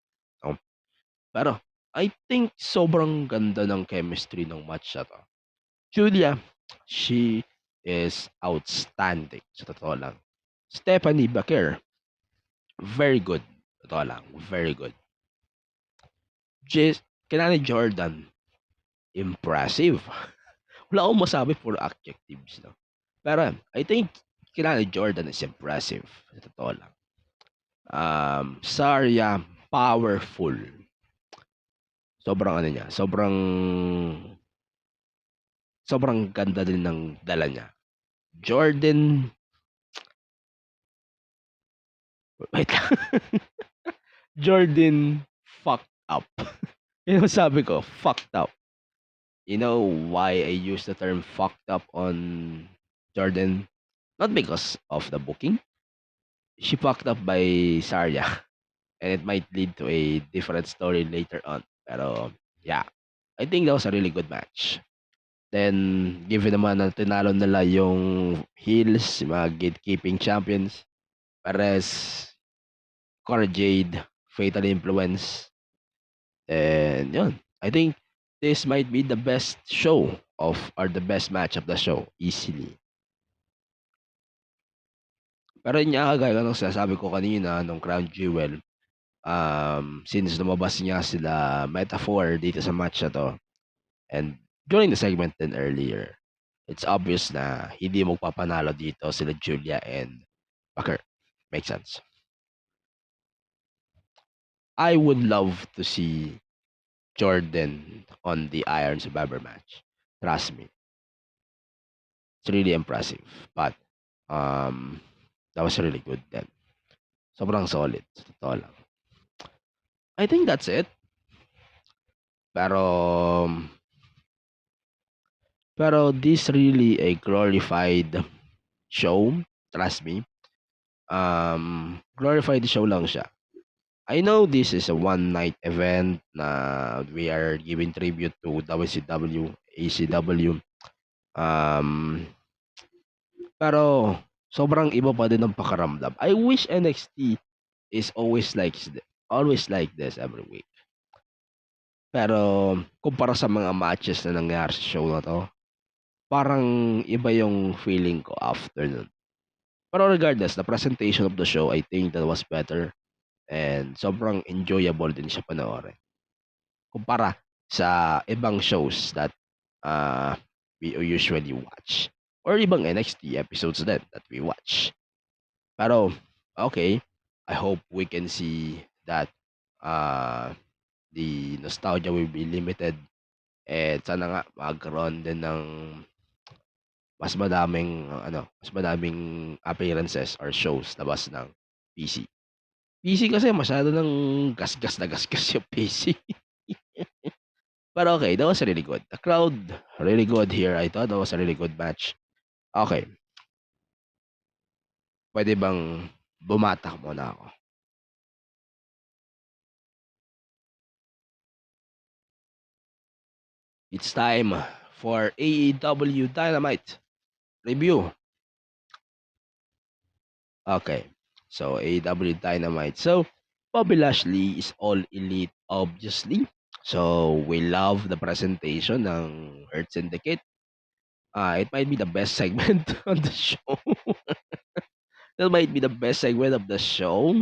Pero, I think sobrang ganda ng chemistry ng match na to. Julia, she is outstanding. Sa totoo lang. Stephanie Baker, very good. Totoo lang, very good. Kilani Jordan, impressive. Wala akong masabi for adjectives, no? Pero, I think Kilani Jordan is impressive. Sa totoo lang. Sarya, powerful. Sobrang ano niya, sobrang ganda din ng dala niya. Jordan, wait lang. Jordan fucked up. Yun ang sabi ko, fucked up. You know why I use the term fucked up on Jordan? Not because of the booking. She fucked up by Sarya. And it might lead to a different story later on. Pero, yeah. I think that was a really good match. Then, given naman na tinalo nila yung heels, yung mga gatekeeping champions, Perez, Cora Jade, Fatal Influence, and yun. I think this might be the best show or the best match of the show, easily. Pero yun nga, kagaya ng sinasabi ko kanina nung Crown Jewel, since lumabas nga sila Metaphor dito sa match na to, and during the segment din earlier, it's obvious na hindi magpapanalo dito sila Julia and Packer. Makes sense. I would love to see Jordan on the Iron Survivor match. Trust me. It's really impressive. But, that was really good then. Sobrang solid. Sa totoo lang. I think that's it. Pero, this really a glorified show. Trust me. Glorified show lang siya. I know this is a one-night event na we are giving tribute to WCW, ACW. Pero sobrang iba pa din ang pakiramdam. I wish NXT is always like this every week. Pero kumpara sa mga matches na nangyari sa show na to, parang iba yung feeling ko after nun. Pero regardless, the presentation of the show, I think that was better. And sobrang enjoyable din siya panoorin. Kumpara sa ibang shows that we usually watch. Or ibang NXT episodes din that we watch. Pero, okay, I hope we can see that the nostalgia will be limited. And sana nga magkaroon din ng mas madaming appearances or shows labas ng PC. PC kasi masyado ng gasgas na gasgas yung PC. But okay, that was really good. The crowd, really good here. I thought that was a really good match. Okay. Pwede bang bumatak muna ako? It's time for AEW Dynamite review. Okay. So, AEW Dynamite. So, Bobby Lashley is all elite, obviously. So, we love the presentation ng Earth Syndicate. It might be the best segment on the show. That might be the best segment of the show.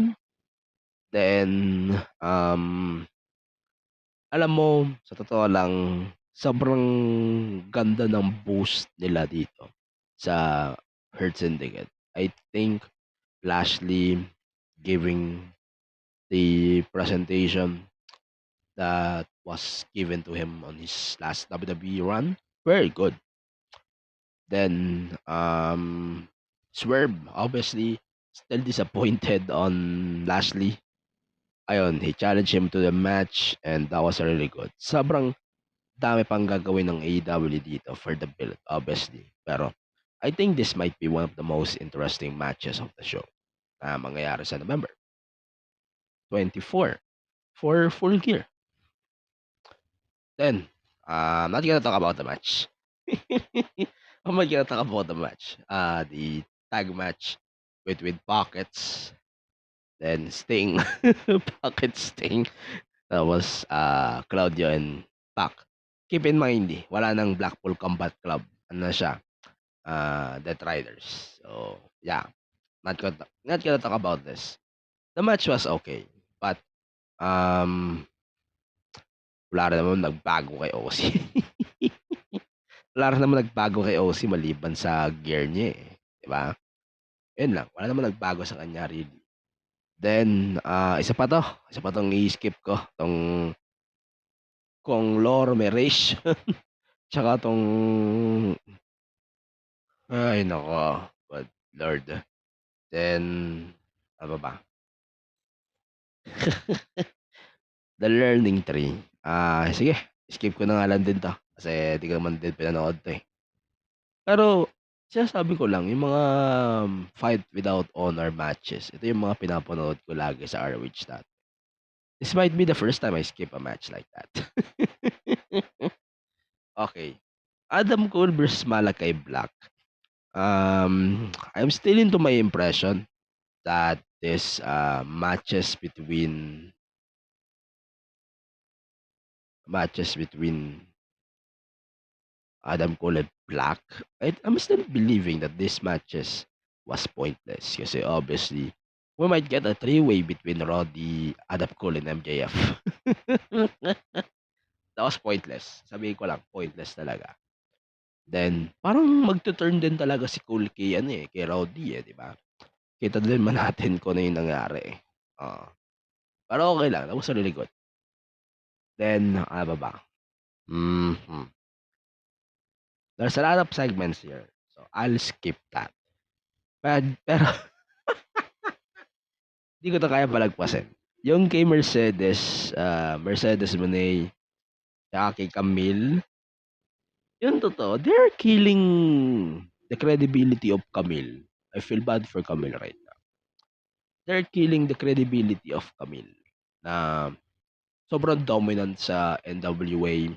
Then, alam mo, sa totoo lang, sobrang ganda ng boost nila dito sa Hurt Syndicate. I think Lashley giving the presentation that was given to him on his last WWE run, very good. Then, Swerve, obviously, still disappointed on Lashley. Ayun, he challenged him to the match and that was really good. Sobrang dami pang gagawin ng AEW dito for the build, obviously. Pero, I think this might be one of the most interesting matches of the show na mangyayari sa November 24 for Full Gear. Then, I'm not gonna talk about the match. I'm not gonna talk about the match. The tag match between Pockets, then Sting, Pocket Sting. That was Claudio and Pac. Keep in mind, wala nang Blackpool Combat Club. Ano na siya? Death Riders. So, yeah. Not gonna talk about this. The match was okay. But, wala rin naman nagbago kay OC. Wala rin naman nagbago kay OC maliban sa gear niya eh. Diba? Yun lang. Wala naman nagbago sa kanya really. Then, isa pa tong i-skip ko. Tong conglomeration, tsaka tong ay nako, but Lord. Then, ano ba? The Learning Tree. Sige, skip ko na nga lang din 'to, kasi di ko naman din pinanood 'to, eh. Pero sinasabi ko lang yung mga Fight Without Honor matches, ito yung mga pinapanood ko lagi sa ROH dati. This might be the first time I skip a match like that. Okay. Adam Cole versus Malachi Black. I'm still into my impression that this matches between Adam Cole and Black. I'm still believing that this matches was pointless kasi obviously we might get a three-way between Roddy, Adam Cole, and MJF. That was pointless. Sabihin ko lang, pointless talaga. Then, parang magto-turn din talaga si Cole kay Roddy, di ba? Kita din man natin kung ano yung nangyari, eh. Oo. Pero okay lang, that was really good. Then, ano ba? Mhm. There's a lot of segments here, so I'll skip that. Pero di ko 'to kaya palagpasin. Yung kay Mercedes Moné, tsaka kay Camille, yung totoo, they're killing the credibility of Camille. I feel bad for Camille right now. They're killing the credibility of Camille na sobrang dominant sa NWA,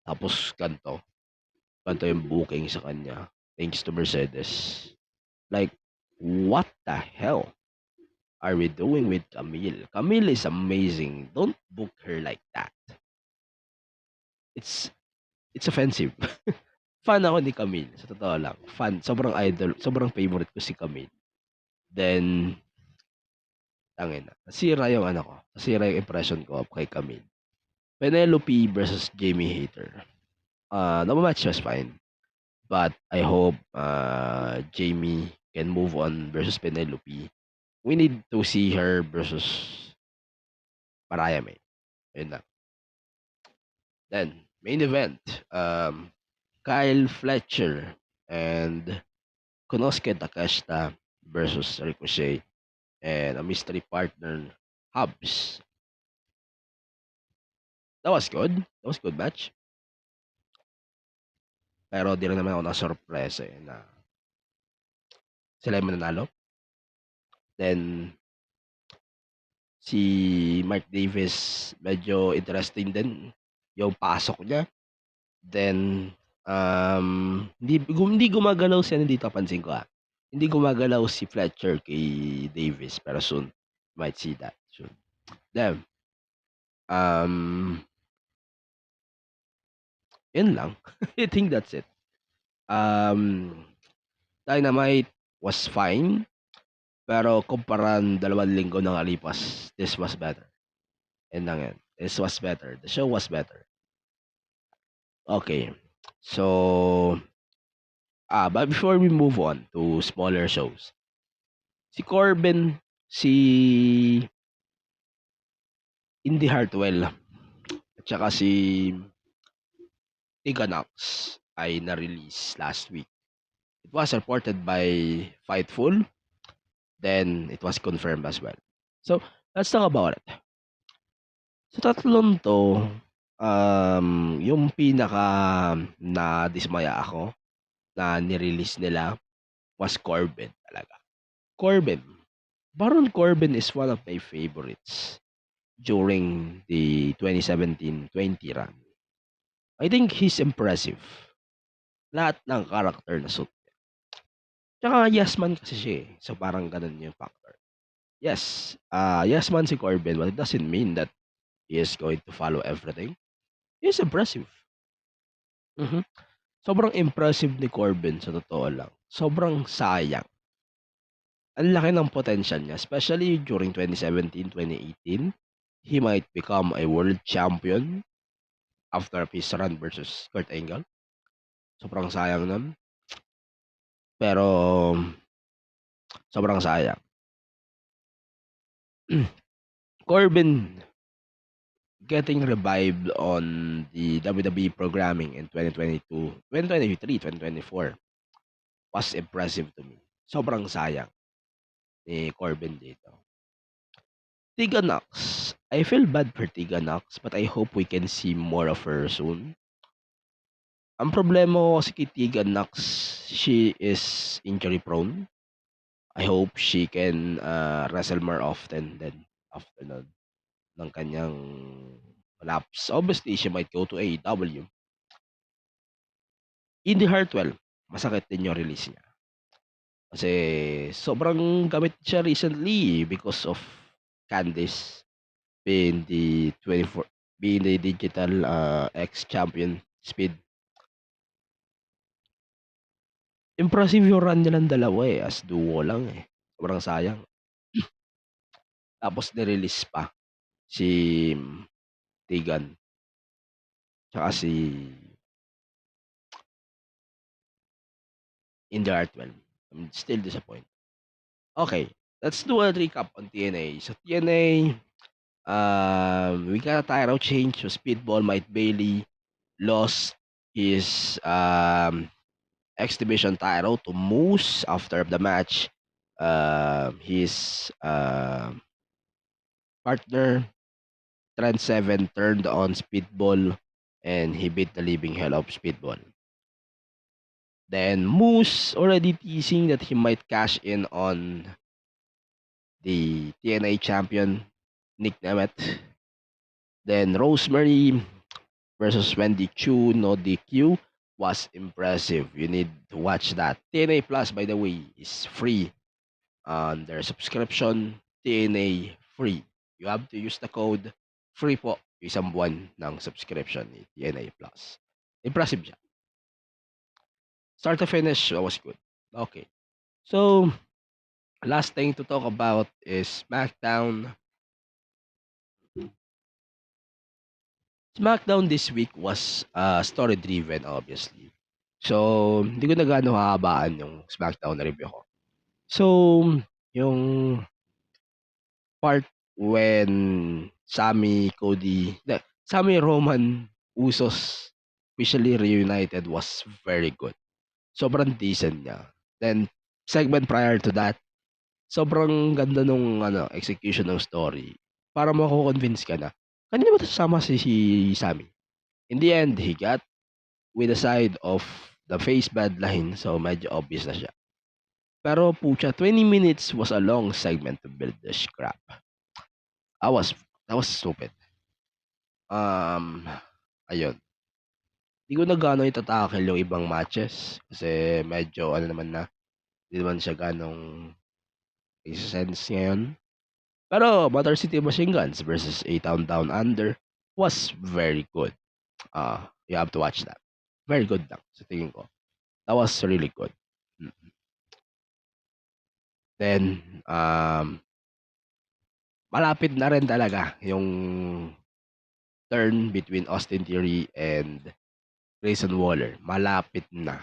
tapos ganito yung booking sa kanya thanks to Mercedes. Like, what the hell are we doing with Camille? Camille is amazing. Don't book her like that. It's it's offensive. Fan ako ni Camille, sa totoo lang. Fan, sobrang idol, sobrang favorite ko si Camille. Then, tangina, nasira yung impression ko kay Camille. Penelope versus Jamie Hater. The match was fine. But I hope Jamie can move on versus Penelope. We need to see her versus Mariah May. Ayun lang. Then, main event. Kyle Fletcher and Konosuke Takeshita versus Ricochet and a mystery partner, Hobbs. That was good. That was a good match. Pero di rin naman ako na-surprise na sila yung mananalo. Then, si Mark Davis, medyo interesting din yung pasok niya. Then, hindi gumagalaw dito, pansin ko hindi gumagalaw si Fletcher kay Davis, pero soon, might see that soon. Then, yun lang. I think that's it. Dynamite was fine, pero kumparan 2 linggo na nakalipas, this was better. Yun lang yan. This was better. The show was better. Okay. So, but before we move on to smaller shows, si Corbin, si Indy Hartwell, at saka si Tegan Nox ay na-release last week. It was reported by Fightful, then it was confirmed as well. So, let's talk about it. Sa tatlong to, yung pinaka na-dismaya ako na nirelease nila was Corbin talaga. Baron Corbin is one of my favorites during the 2017-20 run. I think he's impressive. Lahat ng character na suit niya. Tsaka yes man kasi siya eh. So parang ganun yung factor. Yes, yes man si Corbin, but it doesn't mean that he is going to follow everything. He's impressive. Sobrang impressive ni Corbin sa totoo lang. Sobrang sayang. Ang laki ng potential niya, especially during 2017-2018. He might become a world champion after his run versus Kurt Angle. Sobrang sayang nun. Pero, sobrang sayang. Corbin, getting revived on the WWE programming in 2022, 2023, 2024 was impressive to me. Sobrang sayang ni Corbin dito. Tegan Nox. I feel bad for Tegan Nox, but I hope we can see more of her soon. Ang problema ko kasi kay Tegan Nox, she is injury prone. I hope she can wrestle more often than after ng kanyang lapse. Obviously, she might go to AEW. Indy Hartwell, masakit din yung release niya. Kasi sobrang gamit siya recently because of Candice being the 24 being the digital ex-champion Speed. Impressive yung run nilang dalawa as duo lang Sobrang sayang. Tapos ni-release pa si Tegan tsaka si Indy Hartwell. I'm still disappointed. Okay, let's do a recap on TNA. So TNA, we got a title change. So Speedball Mike Bailey lost his X Division title to Moose after the match. His partner Trent Seven turned on Speedball and he beat the living hell of Speedball. Then Moose already teasing that he might cash in on the TNA champion Nick Nemeth. Then Rosemary versus Wendy Chu, no DQ, was impressive. You need to watch that. TNA Plus, by the way, is free on their subscription. TNA free. You have to use the code free po isang buwan ng subscription ni TNA Plus. Impressive siya. Start to finish, was good. Okay. So, last thing to talk about is SmackDown. SmackDown this week was story-driven, obviously. So, hindi ko na gaano hahabaan yung SmackDown na review ko. So, yung part when Sami Roman Usos officially reunited was very good. Sobrang decent niya. Then, segment prior to that, sobrang ganda nung execution ng story. Para mako-convince ka na, kanina ba sasama si Sami? In the end, he got with the side of the face bloodline, so medyo obvious na siya. Pero pucha, 20 minutes was a long segment to build this crap. That was stupid. Ayun. Hindi ko na gano'ng itatakil yung ibang matches kasi medyo hindi naman siya ganong sense ngayon. Pero Motor City Machine Guns versus A-Town Down Under was very good. You have to watch that. Very good lang sa tingin ko. That was really good. Then, malapit na rin talaga yung turn between Austin Theory and Grayson Waller. Malapit na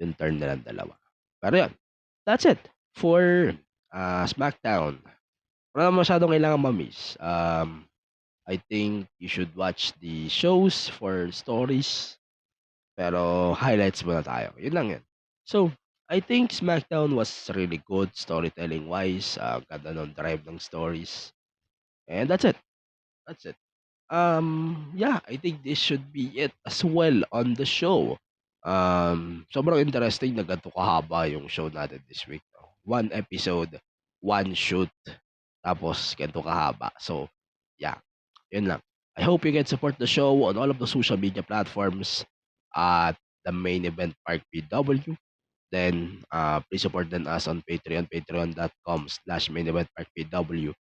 yung turn nilang dalawa. Pero yun, that's it for SmackDown. Wala naman masyadong kailangan ma-miss. I think you should watch the shows for stories. Pero highlights muna tayo. Yun lang yun. So, I think SmackDown was really good storytelling-wise. Ganda ng drive ng stories. And that's it. Yeah, I think this should be it as well on the show. Sobrang interesting na ganito kahaba yung show natin this week. No? One episode, one shoot, tapos ganito kahaba. So, yeah, yun lang. I hope you can support the show on all of the social media platforms at the Main Event Park PW. Then, please support then us on Patreon, patreon.com/Main Event Park PW.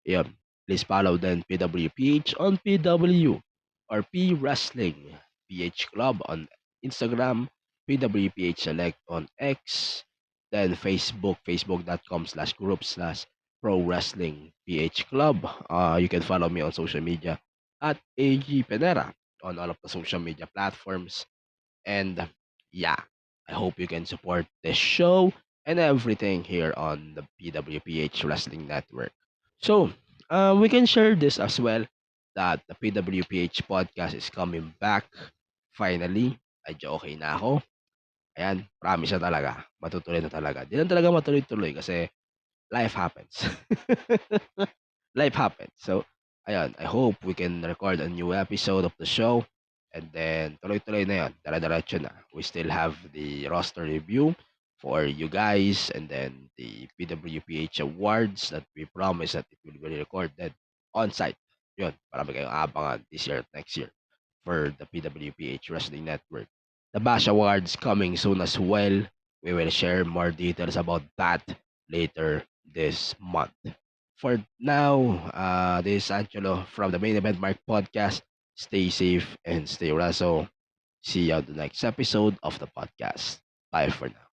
Yun. Please follow then PWPH on PW or P Wrestling PH Club on Instagram, PWPH Select on X, then Facebook, facebook.com/group/Pro Wrestling PH Club. You can follow me on social media at AG Penera on all of the social media platforms. And yeah, I hope you can support this show and everything here on the PWPH Wrestling Network. So, We can share this as well that the PWPH podcast is coming back finally. Medyo okay na ako. Ayan, promise na talaga. Matutuloy na talaga. Di lang talaga matuloy-tuloy kasi life happens. Life happens. So, ayun, I hope we can record a new episode of the show. And then, tuloy-tuloy na yun. Dara-diretso na. We still have the roster review for you guys and then the PWPH awards that we promise that it will be recorded on site. Yun, marami kayong abangan this year at next year for the PWPH Wrestling Network. The Bash Awards coming soon as well. We will share more details about that later this month. For now, this is Angelo from the Main Event Mark Podcast. Stay safe and stay wrestle. See you on the next episode of the podcast. Bye for now.